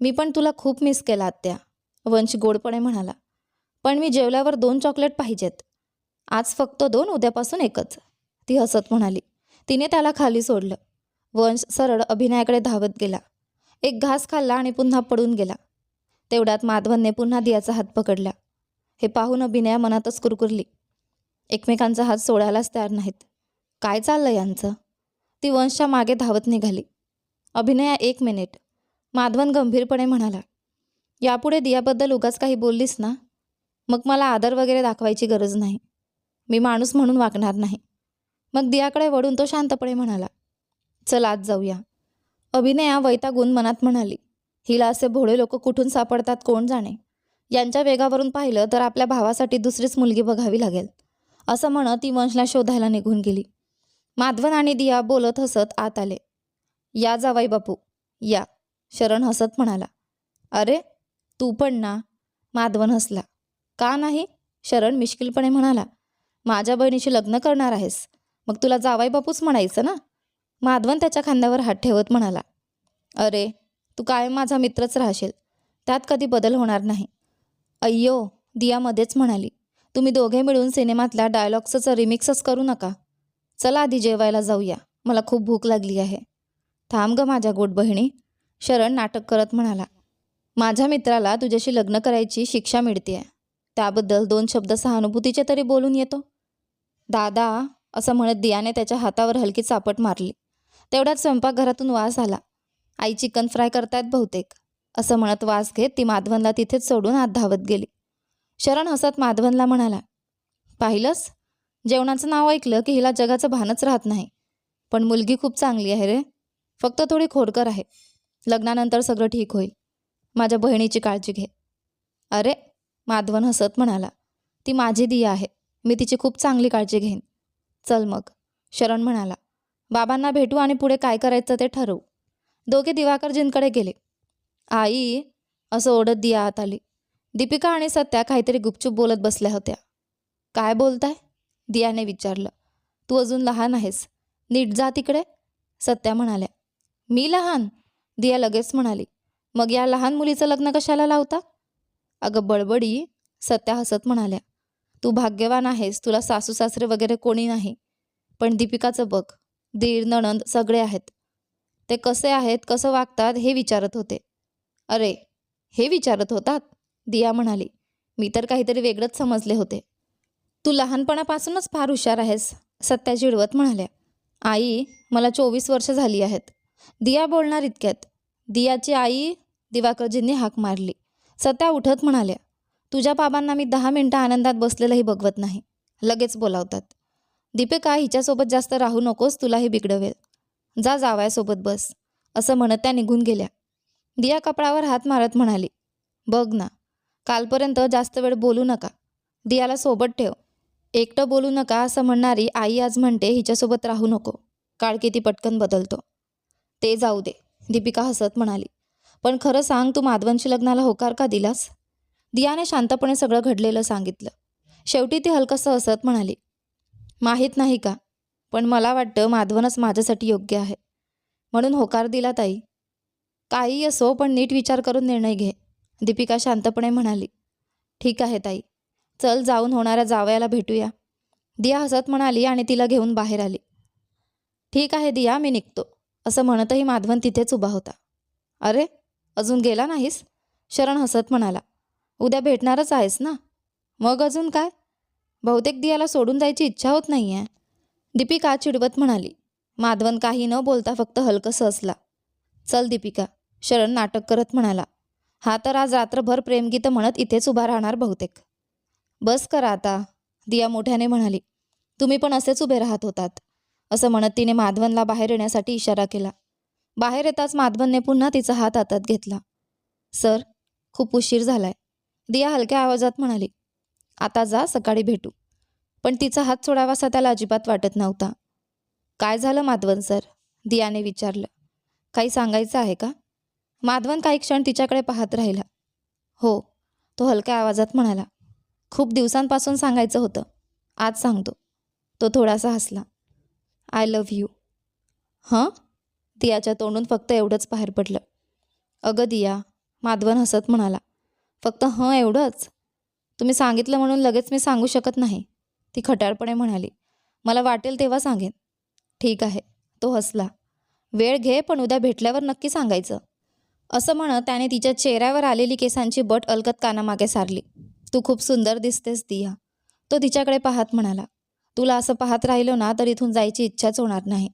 मी पण तुला खूप मिस केला आत्या, वंश गोडपणे म्हणाला. पण मी जेवल्यावर 2 चॉकलेट पाहिजेत. आज फक्त 2, उद्यापासून 1च, ती हसत म्हणाली. तिने त्याला खाली सोडलं. वंश सरळ अभिनयाकडे धावत गेला. एक घास खाल्ला आणि पुन्हा पडून गेला. तेवढ्यात माधवनने पुन्हा दियाचा हात पकडला. हे पाहून अभिनया मनातच कुरकुरली. एकमेकांचा हात सोडायलाच तयार नाहीत. काय चाललं यांचं. ती वंशच्या मागे धावत निघाली. अभिनया 1 मिनिट, माधवन गंभीरपणे म्हणाला. यापुढे दियाबद्दल उगाच काही बोललीस ना, मग मला आदर वगैरे दाखवायची गरज नाही. मी माणूस म्हणून वागणार नाही. मग दियाकडे वळून तो शांतपणे म्हणाला. चल आज जाऊया. अभिनया वैतागून मनात म्हणाली. हिला असे भोळे लोक कुठून सापडतात कोण जाणे. यांच्या वेगावरून पाहिलं तर आपल्या भावासाठी दुसरीच मुलगी बघावी लागेल, असं म्हणत ती वंशला शोधायला निघून गेली. माधवन आणि दिया बोलत हसत आत आले. या जावाई बापू या, शरण हसत म्हणाला. अरे तू पण ना, माधवन हसला. का नाही, शरण मिश्किलपणे म्हणाला. माझ्या बहिणीशी लग्न करणार आहेस, मग तुला जावाई बापूच म्हणायचं ना, माधवन त्याच्या खांद्यावर हात ठेवत म्हणाला. अरे तू कायम माझा मित्रच राहशील, त्यात कधी बदल होणार नाही. अय्यो, दिया मध्येच म्हणाली. तुम्ही दोघे मिळून सिनेमातल्या डायलॉग्सचं रिमिक्सच करू नका. चला आधी जेवायला जाऊया, मला खूप भूक लागली आहे. थांब ग माझ्या गोड बहिणी, शरण नाटक करत म्हणाला. माझ्या मित्राला तुझ्याशी लग्न करायची शिक्षा मिळतेय, त्याबद्दल 2 शब्द सहानुभूतीचे तरी बोलून येतो. दादा, असं म्हणत दियाने त्याच्या हातावर हलकी चापट मारली. तेवढ्यात स्वयंपाकघरातून वास आला. आई चिकन फ्राय करतायत बहुतेक, असं म्हणत वास घेत ती माधवनला तिथेच सोडून आत धावत गेली. शरण हसत माधवनला म्हणाला, पाहिलंस, जेवणाचं नाव ऐकलं की हिला जगाचं भानच राहत नाही. पण मुलगी खूप चांगली आहे रे, फक्त थोडी खोडकर आहे. लग्नानंतर सगळं ठीक होईल. माझ्या बहिणीची काळजी घे. अरे, माधवन हसत म्हणाला, ती माझी दिया आहे, मी तिची खूप चांगली काळजी घेईन. चल मग, शरण म्हणाला. बाबांना भेटू आणि पुढे काय करायचं ते ठरवू. दोघे दिवाकरजींकडे गेले. आई, असं ओढत दिया आत आली. दीपिका आणि सत्या काहीतरी गुपचूप बोलत बसल्या होत्या. काय बोलताय? दियाने विचारलं. तू अजून लहान आहेस, नीट जा तिकडे, सत्या म्हणाल्या. मी लहान? दिया लगेच म्हणाली. मग या लहान मुलीचं लग्न कशाला लावता? अगं बडबडी, सत्या हसत म्हणाल्या. तू भाग्यवान आहेस, तुला सासू सासरे वगैरे कोणी नाही. पण दीपिकाचं बघ, दीर नणंद सगळे आहेत. ते कसे आहेत, कसं वागतात हे विचारत होते. अरे, हे विचारत होतात? दिया म्हणाली. मी तर काहीतरी वेगळंच समजले होते. तू लहानपणापासूनच फार हुशार आहेस, सत्या चिडवत म्हणाल्या. आई, मला 24 वर्ष झाली आहेत. दिया बोलणार इतक्यात दियाची आई दिवाकरजींनी हाक मारली. सत्या उठत म्हणाल्या. तुझ्या बाबांना मी 10 मिनिटं आनंदात बसलेलंही बघवत नाही, लगेच बोलावतात. दीपिका, हिच्यासोबत जास्त राहू नकोस, तुलाही बिघडवेल. जा जावयासोबत बस, असं म्हणत त्या निघून गेल्या. दिया कपाळावर हात मारत म्हणाली. बघ ना, कालपर्यंत जास्त वेळ बोलू नका, दियाला सोबत ठेव. एकटं बोलू नका असं म्हणणारी आई आज म्हणते हिच्यासोबत राहू नको. काळ किती पटकन बदलतो. ते जाऊ दे, दीपिका हसत म्हणाली. पण खरं सांग, तू माधवनशी लग्नाला होकार का दिलास? दियाने शांतपणे सगळं घडलेलं सांगितलं. शेवटी ती हलकंसं हसत म्हणाली. माहीत नाही का, पण मला वाटतं माधवनच माझ्यासाठी योग्य आहे, म्हणून होकार दिला ताई. काही असो, पण नीट विचार करून निर्णय घे, दीपिका शांतपणे म्हणाली. ठीक आहे ताई, चल जाऊन होणाऱ्या जावयाला भेटूया, दिया हसत म्हणाली आणि तिला घेऊन बाहेर आली. ठीक आहे दिया, मी निघतो, असं म्हणतही माधवन तिथेच उभा होता. अरे, अजून गेला नाहीस? शरण हसत म्हणाला. उद्या भेटणारच आहेस ना? मग अजून काय? बहुतेक दियाला सोडून जायची इच्छा होत नाही आहे, दीपिका चिडवत म्हणाली. माधवन काही न बोलता फक्त हलकंसं हसला. चल दीपिका, शरण नाटक करत म्हणाला. हा तर आज रात्रभर प्रेमगीतं म्हणत इथेच उभा राहणार बहुतेक. बस करा आता, दिया मोठ्याने म्हणाली. तुम्ही पण असेच उभे राहत होतात, असं म्हणत तिने माधवनला बाहेर येण्यासाठी इशारा केला. बाहेर येताच माधवनने पुन्हा तिचा हात हातात घेतला. सर, खूप उशीर झालाय, दिया हलक्या आवाजात म्हणाली. आता जा, सकाळी भेटू. पण तिचा हात सोडावासा त्याला अजिबात वाटत नव्हता. काय झालं माधवन सर? दियाने विचारलं. काही सांगायचं आहे का? माधवन काही क्षण तिच्याकडे पाहत राहिला. हो, तो हलक्या आवाजात म्हणाला. खूप दिवसांपासून सांगायचं होतं, आज सांगतो. तो थोडासा हसला. I love you. हं? दियाच्या तोंडून फक्त एवढंच बाहेर पडलं. अगं दिया, माधवन हसत म्हणाला. फक्त हं एवढंच? तुम्ही सांगितलं म्हणून लगेच मी सांगू शकत नाही, ती खट्याळपणे म्हणाली. मला वाटेल तेव्हा सांगेन. ठीक आहे, तो हसला. वेळ घे, पण उद्या भेटल्यावर नक्की सांगायचं, असं म्हणत त्याने तिच्या चेहऱ्यावर आलेली केसांची बट अलगद कानामागे सारली. तू खूप सुंदर दिसतेस दिया, तो तिच्याकडे पाहत म्हणाला. तुला असं पाहत राहिलो ना तर इथून जायची इच्छाच होणार नाही.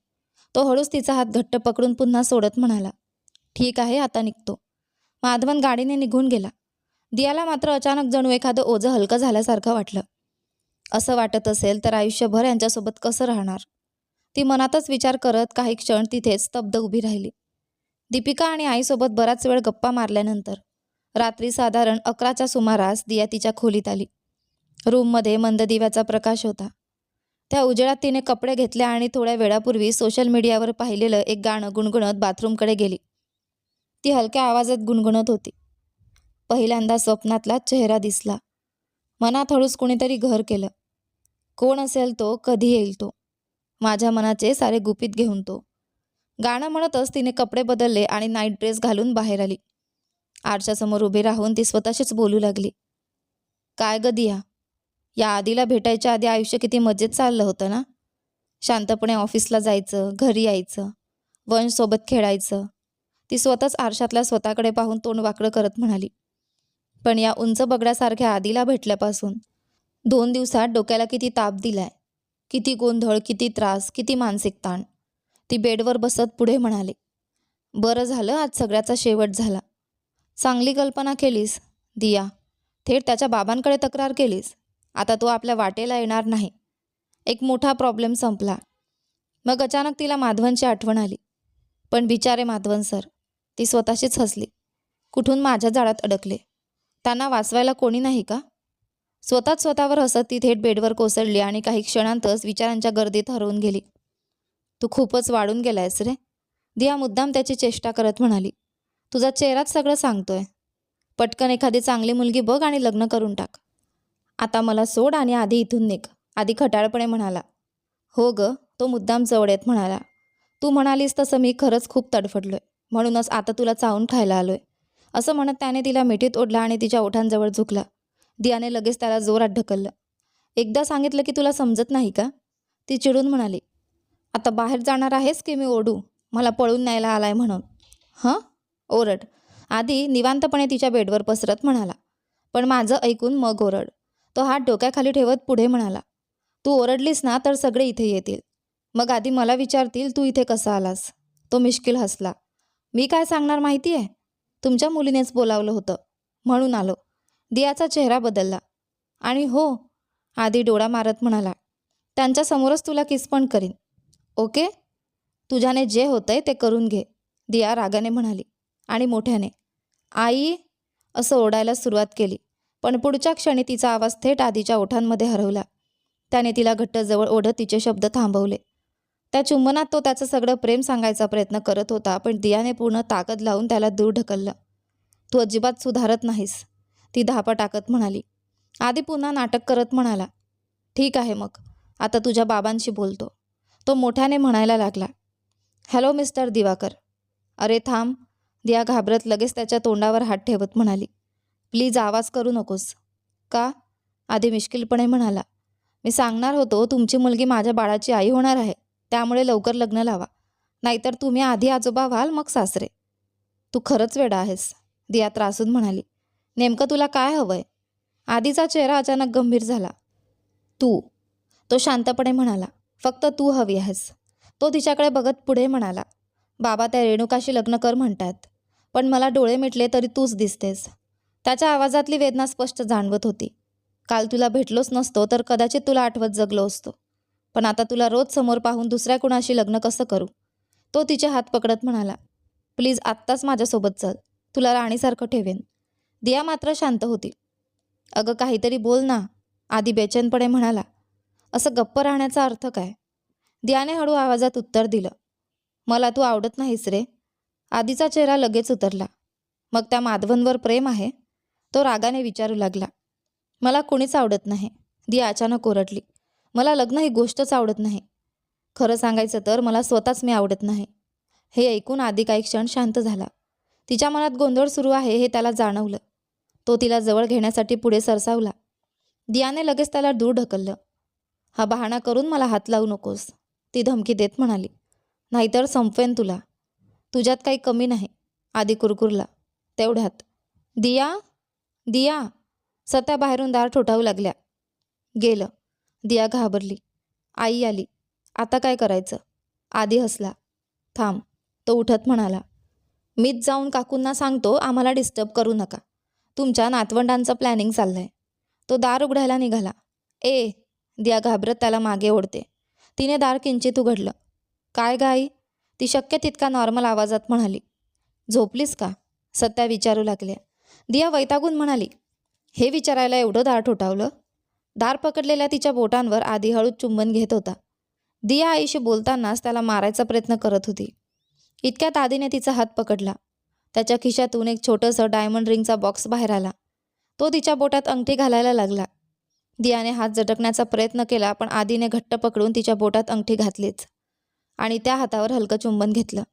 तो हळूच तिचा हात घट्ट पकडून पुन्हा सोडत म्हणाला. ठीक आहे, आता निघतो. माधवन गाडीने निघून गेला. दियाला मात्र अचानक जणू एखादं ओझं हलकं झाल्यासारखं वाटलं. असं वाटत असेल तर आयुष्यभर यांच्यासोबत कसं राहणार? ती मनातच विचार करत काही क्षण तिथेच स्तब्ध उभी राहिली. दीपिका आणि आईसोबत बराच वेळ गप्पा मारल्यानंतर रात्री साधारण 11च्या सुमारास दिया तिच्या खोलीत आली. रूममध्ये मंद दिव्याचा प्रकाश होता. त्या उजेडात तिने कपडे घेतले आणि थोड्या वेळापूर्वी सोशल मीडियावर पाहिलेलं एक गाणं गुणगुणत बाथरूमकडे गेली. ती हलक्या आवाजात गुणगुणत होती. पहिल्यांदा स्वप्नातला चेहरा दिसला. मनात हळूच कुणीतरी घर केलं. कोण असेल तो, कधी येईल तो, माझ्या मनाचे सारे गुपित घेऊन तो. गाणं म्हणतच तिने कपडे बदलले आणि नाईट ड्रेस घालून बाहेर आली. आरशासमोर उभी राहून ती स्वतःशीच बोलू लागली. काय ग दिया, या आधीला भेटायच्या आधी आयुष्य किती मजेत चाललं होतं ना? शांतपणे ऑफिसला जायचं, घरी यायचं, वंशसोबत खेळायचं. ती स्वतःच आरशातल्या स्वतःकडे पाहून तोंड वाकडं करत म्हणाली. पण या उंच बगड्यासारख्या आधीला भेटल्यापासून 2 दिवसात डोक्याला किती ताप दिलाय, किती गोंधळ, किती त्रास, किती मानसिक ताण. ती बेडवर बसत पुढे म्हणाली. बरं झालं आज सगळ्याचा शेवट झाला. चांगली कल्पना केलीस दिया. थेट त्याच्या बाबांकडे तक्रार केलीस. आता तो आपल्या वाटेला येणार नाही. एक मोठा प्रॉब्लेम संपला. मग अचानक तिला माधवनची आठवण आली. पण बिचारे माधवन सर. ती स्वतःशीच हसली. कुठून माझ्या जाळ्यात अडकले. त्यांना वाचवायला कोणी नाही का? स्वतःच स्वतःवर हसत ती थेट बेडवर कोसळली आणि काही क्षणांतच विचारांच्या गर्दीत हरवून गेली. तू खूपच वाढून गेलायस रे. दिया मुद्दाम त्याची चेष्टा करत म्हणाली. तुझा चेहराच सगळं सांगतोय. पटकन एखादी चांगली मुलगी बघ आणि लग्न करून टाक. आता मला सोड आणि आधी इथून निघ. आधी खटाळपणे म्हणाला. हो ग, तो मुद्दाम जवळ येत म्हणाला. तू म्हणालीस तसं मी खरंच खूप तडफडलोय. म्हणूनच आता तुला चावून खायला आलोय. असं म्हणत त्याने तिला मिठीत ओढला आणि तिच्या ओठांजवळ झुकला. दियाने लगेच त्याला जोरात ढकललं. एकदा सांगितलं की तुला समजत नाही का? ती चिडून म्हणाली. आता बाहेर जाणार आहेस की मी ओढू? मला पळून न्यायला आलाय म्हणून. हं? ओरड. आधी निवांतपणे तिच्या बेडवर पसरत म्हणाला. पण माझं ऐकून मग ओरड. तो हात डोक्याखाली ठेवत पुढे म्हणाला. तू ओरडलीस ना तर सगळे इथे येतील. मग आधी मला विचारतील तू इथे कसा आलास? तो मिश्किल हसला. मी काय सांगणार माहिती आहे? तुमच्या मुलीनेच बोलावलं होतं म्हणून आलो. दियाचा चेहरा बदलला. आणि हो, आधी डोळा मारत म्हणाला. त्यांच्यासमोरच तुला किस पण करीन. ओके? तुझ्याने जे होतंय ते करून घे. दिया रागाने म्हणाली. आणि मोठ्याने. आई असं ओरडायला सुरुवात केली. पण पुढच्या क्षणी तिचा आवाज थेट आधीच्या ओठांमध्ये हरवला. त्याने तिला घट्ट जवळ ओढत तिचे शब्द थांबवले. त्या चुंबनात तो त्याचं सगळं प्रेम सांगायचा प्रयत्न करत होता. पण दियाने पूर्ण ताकद लावून त्याला दूर ढकललं. तू अजिबात सुधारत नाहीस, ती धापा टाकत म्हणाली. आधी पुन्हा नाटक करत म्हणाला. ठीक आहे मग, आता तुझ्या बाबांशी बोलतो. तो मोठ्याने म्हणायला लागला. Hello mister Diwakar. अरे थांब. दिया घाबरत लगेच त्याच्या तोंडावर हात ठेवत म्हणाली. प्लीज आवाज करू नकोस. का? आधी मिश्किलपणे म्हणाला. मी सांगणार होतो तुमची मुलगी माझ्या बाळाची आई होणार आहे. त्यामुळे लवकर लग्न लावा. नाहीतर तुम्ही आधी आजोबा व्हाल मग सासरे. तू खरंच वेडा आहेस, दिया त्रासून म्हणाली. नेमकं तुला काय हवंय? आधीचा चेहरा अचानक गंभीर झाला. तू. तो शांतपणे म्हणाला. फक्त तू हवी आहेस. तो तिच्याकडे बघत पुढे म्हणाला. बाबा त्या रेणुकाशी लग्न कर म्हणतात. पण मला डोळे मिटले तरी तूच दिसतेस. त्याच्या आवाजातली वेदना स्पष्ट जाणवत होती. काल तुला भेटलोच नसतो तर कदाचित तुला आठवत जगलो असतो. पण आता तुला रोज समोर पाहून दुसऱ्या कुणाशी लग्न कसं करू? तो तिचे हात पकडत म्हणाला. प्लीज आत्ताच माझ्यासोबत चल. तुला राणीसारखं ठेवेन. दिया मात्र शांत होती. अगं काहीतरी बोल ना, आधी बेचैनपणे म्हणाला. असं गप्प राहण्याचा अर्थ काय? दियाने हळू आवाजात उत्तर दिलं. मला तू आवडत नाहीस रे. आधीचा चेहरा लगेच उतरला. मग त्या माधवनवर प्रेम आहे? तो रागाने विचारू लागला. मला कोणीच आवडत नाही. दिया अचानक ओरडली. मला लग्न ही गोष्टच आवडत नाही. खरं सांगायचं तर मला स्वतःच मी आवडत नाही. हे ऐकून आधी काही क्षण शांत झाला. तिच्या मनात गोंधळ सुरू आहे हे त्याला जाणवलं. तो तिला जवळ घेण्यासाठी पुढे सरसावला. दियाने लगेच त्याला दूर ढकललं. हा बहाणा करून मला हात लावू नकोस, ती धमकी देत म्हणाली. नाहीतर संपवेन तुला. तुझ्यात काही कमी नाही, आधी कुरकुरला. तेवढ्यात दिया, दिया. सत्या बाहेरून दार ठोठावू लागल्या. गेलं. दिया घाबरली. आई आली. आता काय करायचं? आधी हसला. थांब. तो उठत म्हणाला. मीच जाऊन काकूंना सांगतो आम्हाला डिस्टर्ब करू नका. तुमच्या नातवंडांचं प्लॅनिंग चाललंय. तो दार उघडायला निघाला. ए. दिया घाबरत त्याला मागे ओढते. तिने दार किंचित उघडलं. काय गाई? ती शक्य तितका नॉर्मल आवाजात म्हणाली. झोपलीस का? सत्या विचारू लागल्या. दिया वैतागून म्हणाली. हे विचारायला एवढं दार ठोठावलं? दार पकडलेल्या तिच्या बोटांवर आधी हळूच चुंबन घेत होता. दिया आईशी बोलतानाच त्याला मारायचा प्रयत्न करत होती. इतक्यात आधीने तिचा हात पकडला. त्याच्या खिशातून एक छोटंसं डायमंड रिंगचा बॉक्स बाहेर आला. तो तिच्या बोटात अंगठी घालायला लागला. दियाने हात झटकण्याचा प्रयत्न केला पण आधीने घट्ट पकडून तिच्या बोटात अंगठी घातलीच आणि त्या हातावर हलकं चुंबन घेतलं.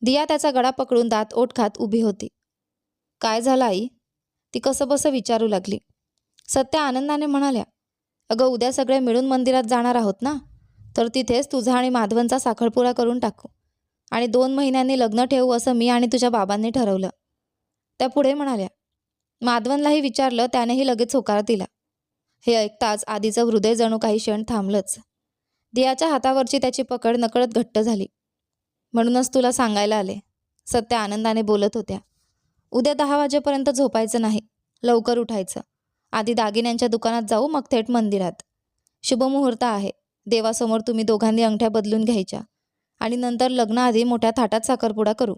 दिया त्याचा गळा पकडून दात ओठ खात उभी होती. काय झालं आई? ती कसंबसं विचारू लागली. सत्या आनंदाने म्हणाल्या. अगं उद्या सगळे मिळून मंदिरात जाणार आहोत ना, तर तिथेच तुझा आणि माधवनचा साखरपुडा करून टाकू. आणि 2 महिन्यांनी लग्न ठेवू असं मी आणि तुझ्या बाबांनी ठरवलं. त्या पुढे म्हणाल्या. माधवनलाही विचारलं, त्यानेही लगेच होकार दिला. हे ऐकताच आधीचं हृदय जणू काही क्षण थांबलंच. दियाच्या हातावरची त्याची पकड नकळत घट्ट झाली. म्हणूनच तुला सांगायला आले, सत्या आनंदाने बोलत होत्या. उद्या 10 वाजेपर्यंत झोपायचं नाही, लवकर उठायचं. आधी दागिन्यांच्या दुकानात जाऊ, मग थेट मंदिरात. शुभमुहूर्त आहे. देवासमोर तुम्ही दोघांनी अंगठ्या बदलून घ्यायच्या आणि नंतर लग्नाआधी मोठ्या थाटात साखरपुडा करू.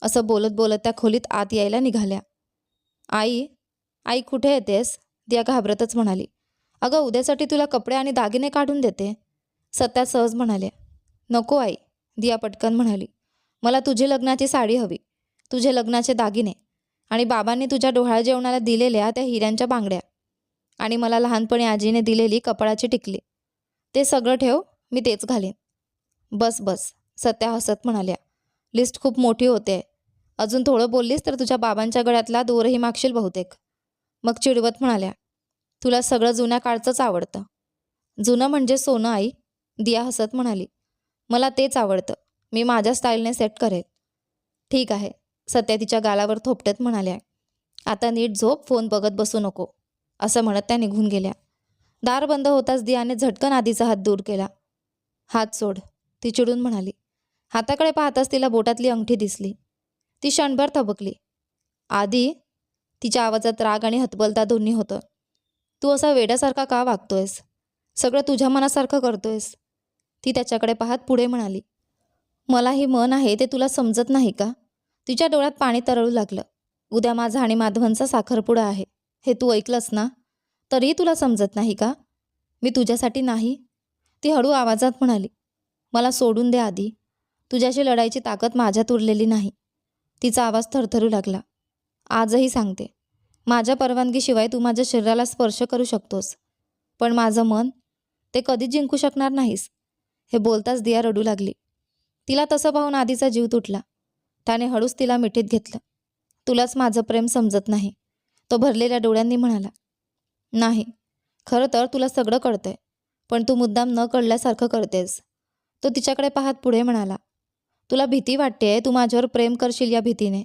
असं बोलत बोलत त्या खोलीत आत यायला निघाल्या. आई, आई कुठे येतेस? दिया घाबरतच म्हणाली. अगं, उद्यासाठी तुला कपडे आणि दागिने काढून देते, सत्या सहज म्हणाले. नको आई, दिया पटकन म्हणाली. मला तुझी लग्नाची साडी हवी, तुझे लग्नाचे दागिने आणि बाबांनी तुझ्या डोहाळ जेवणाला दिलेल्या त्या हिऱ्यांच्या बांगड्या आणि मला लहानपणी आजीने दिलेली कपाळाची टिकली. ते सगळं ठेव, मी तेच घालीन. बस बस, सत्या हसत म्हणाल्या. लिस्ट खूप मोठी होते. अजून थोडं बोललीस तर तुझ्या बाबांच्या गळ्यातला दोरही मागशील बहुतेक. मग चिडवत म्हणाल्या. तुला सगळं जुन्या काळचंच आवडतं. जुनं म्हणजे सोनं आई, दिया हसत म्हणाली. मला तेच आवडतं. मी माझ्या स्टाईलने सेट करेल. ठीक आहे, सत्या तिच्या गालावर थोपटत म्हणाल्या. आता नीट झोप, फोन बघत बसू नको, असं म्हणत त्या निघून गेल्या. दार बंद होताच दियाने झटकन आधीचा हात दूर केला. हात सोड, ती चिडून म्हणाली. हाताकडे पाहताच तिला बोटातली अंगठी दिसली. ती क्षणभर थबकली. आधी, तिच्या आवाजात राग आणि हतबलता दोन्ही होतं. तू असा वेड्यासारखा का वागतोयस? सगळं तुझ्या मनासारखं करतोयस? ती त्याच्याकडे पाहत पुढे म्हणाली. मला ही मन आहे ते तुला समजत नाही का? तिच्या डोळ्यात पाणी तरळू लागलं. उद्या माझा आणि माधवनचा साखरपुडा आहे, हे तू ऐकलंस ना? तरीही तुला समजत नाही का? मी तुझ्यासाठी नाही, ती हळू आवाजात म्हणाली. मला सोडून दे आधी, तुझ्याशी लढायची ताकद माझ्यात उरलेली नाही. तिचा आवाज थरथरू लागला. आजही सांगते, माझ्या परवानगीशिवाय तू माझ्या शरीराला स्पर्श करू शकतोस, पण माझं मन, ते कधीच जिंकू शकणार नाहीस. हे बोलताच दिया रडू लागली. तिला तसं पाहून आधीचा जीव तुटला. त्याने हळूच तिला मिठीत घेतलं. तुलाच माझं प्रेम समजत नाही, तो भरलेल्या डोळ्यांनी म्हणाला. नाही, खरं तर तुला सगळं कळतंय, पण तू मुद्दाम न कळल्यासारखं करतेस. तो तिच्याकडे पाहत पुढे म्हणाला. तुला भीती वाटतेय, तू माझ्यावर प्रेम करशील या भीतीने.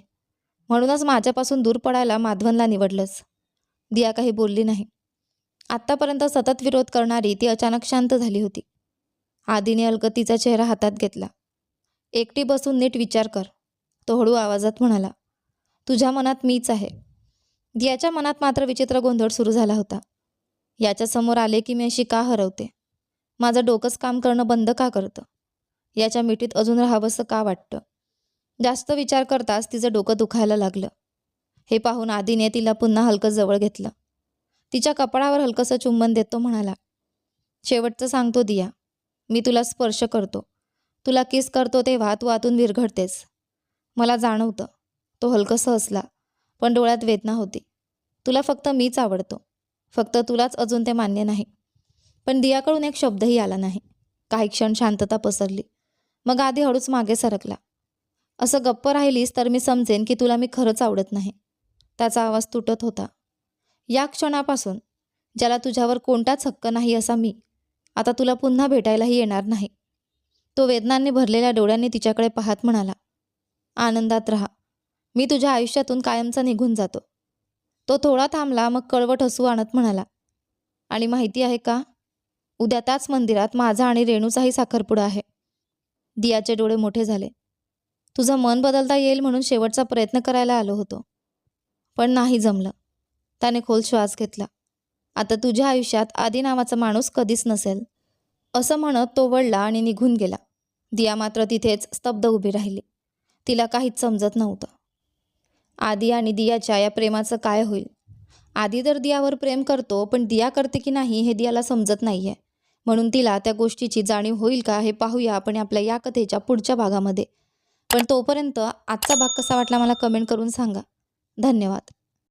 म्हणूनच माझ्यापासून दूर पडायला माधवनला निवडलंस. दिया काही बोलली नाही. आत्तापर्यंत सतत विरोध करणारी ती अचानक शांत झाली होती. आधीने अलगतीचा चेहरा हातात घेतला. एकटी बसून नीट विचार कर, तो हळू आवाजात म्हणाला. तुझ्या मनात मीच आहे. दियाच्या मनात मात्र विचित्र गोंधळ सुरू झाला होता. याच्यासमोर आले की मी अशी का हरवते? माझं डोकंच काम करणं बंद का करतं? याच्या मिठीत अजून राहावंसं का वाटतं? जास्त विचार करताच तिचं डोकं दुखायला लागलं. हे पाहून आधीने तिला पुन्हा हलकं जवळ घेतलं. तिच्या कपाळावर हलकंसं चुंबन देत तो म्हणाला. शेवटचं सांगतो दिया, मी तुला स्पर्श करतो, तुला किस करतो तेव्हा तू आतून विरघळतेस. मला जाणवतं. तो हलकंसं हसला, पण डोळ्यात वेदना होती. तुला फक्त मीच आवडतो, फक्त तुलाच अजून ते मान्य नाही. पण दियाकडून एक शब्दही आला नाही. काही क्षण शांतता पसरली. मग आधी हळूच मागे सरकला. असं गप्प राहिलीस तर मी समजेन की तुला मी खरंच आवडत नाही. त्याचा आवाज तुटत होता. या क्षणापासून, ज्याला तुझ्यावर कोणताच हक्क नाही असा मी, आता तुला पुन्हा भेटायलाही येणार नाही. तो वेदनांनी भरलेल्या डोळ्यांनी तिच्याकडे पाहत म्हणाला. आनंदात राहा, मी तुझ्या आयुष्यातून कायमचा निघून जातो. तो थोडा थांबला, मग कळवट हसू आणत म्हणाला. आणि माहिती आहे का, उद्या त्याच मंदिरात माझा आणि रेणूचाही साखरपुडा आहे. दियाचे डोळे मोठे झाले. तुझं मन बदलता येईल म्हणून शेवटचा प्रयत्न करायला आलो होतो, पण नाही जमलं. त्याने खोल श्वास घेतला. आता तुझ्या आयुष्यात आदी नावाचा माणूस कधीच नसेल, असं म्हणत तो वळला आणि निघून गेला. दिया मात्र तिथेच स्तब्ध उभी राहिली. तिला काहीच समजत नव्हतं. आदी आणि दियाच्या या प्रेमाचं काय होईल? आदी तर दियावर प्रेम करतो, पण दिया करते की नाही हे दियाला समजत नाहीये. म्हणून तिला त्या गोष्टीची जाणीव होईल का हे पाहूया आपण आपल्या या कथेच्या पुढच्या भागामध्ये. पण तोपर्यंत आजचा भाग कसा वाटला मला कमेंट करून सांगा. धन्यवाद.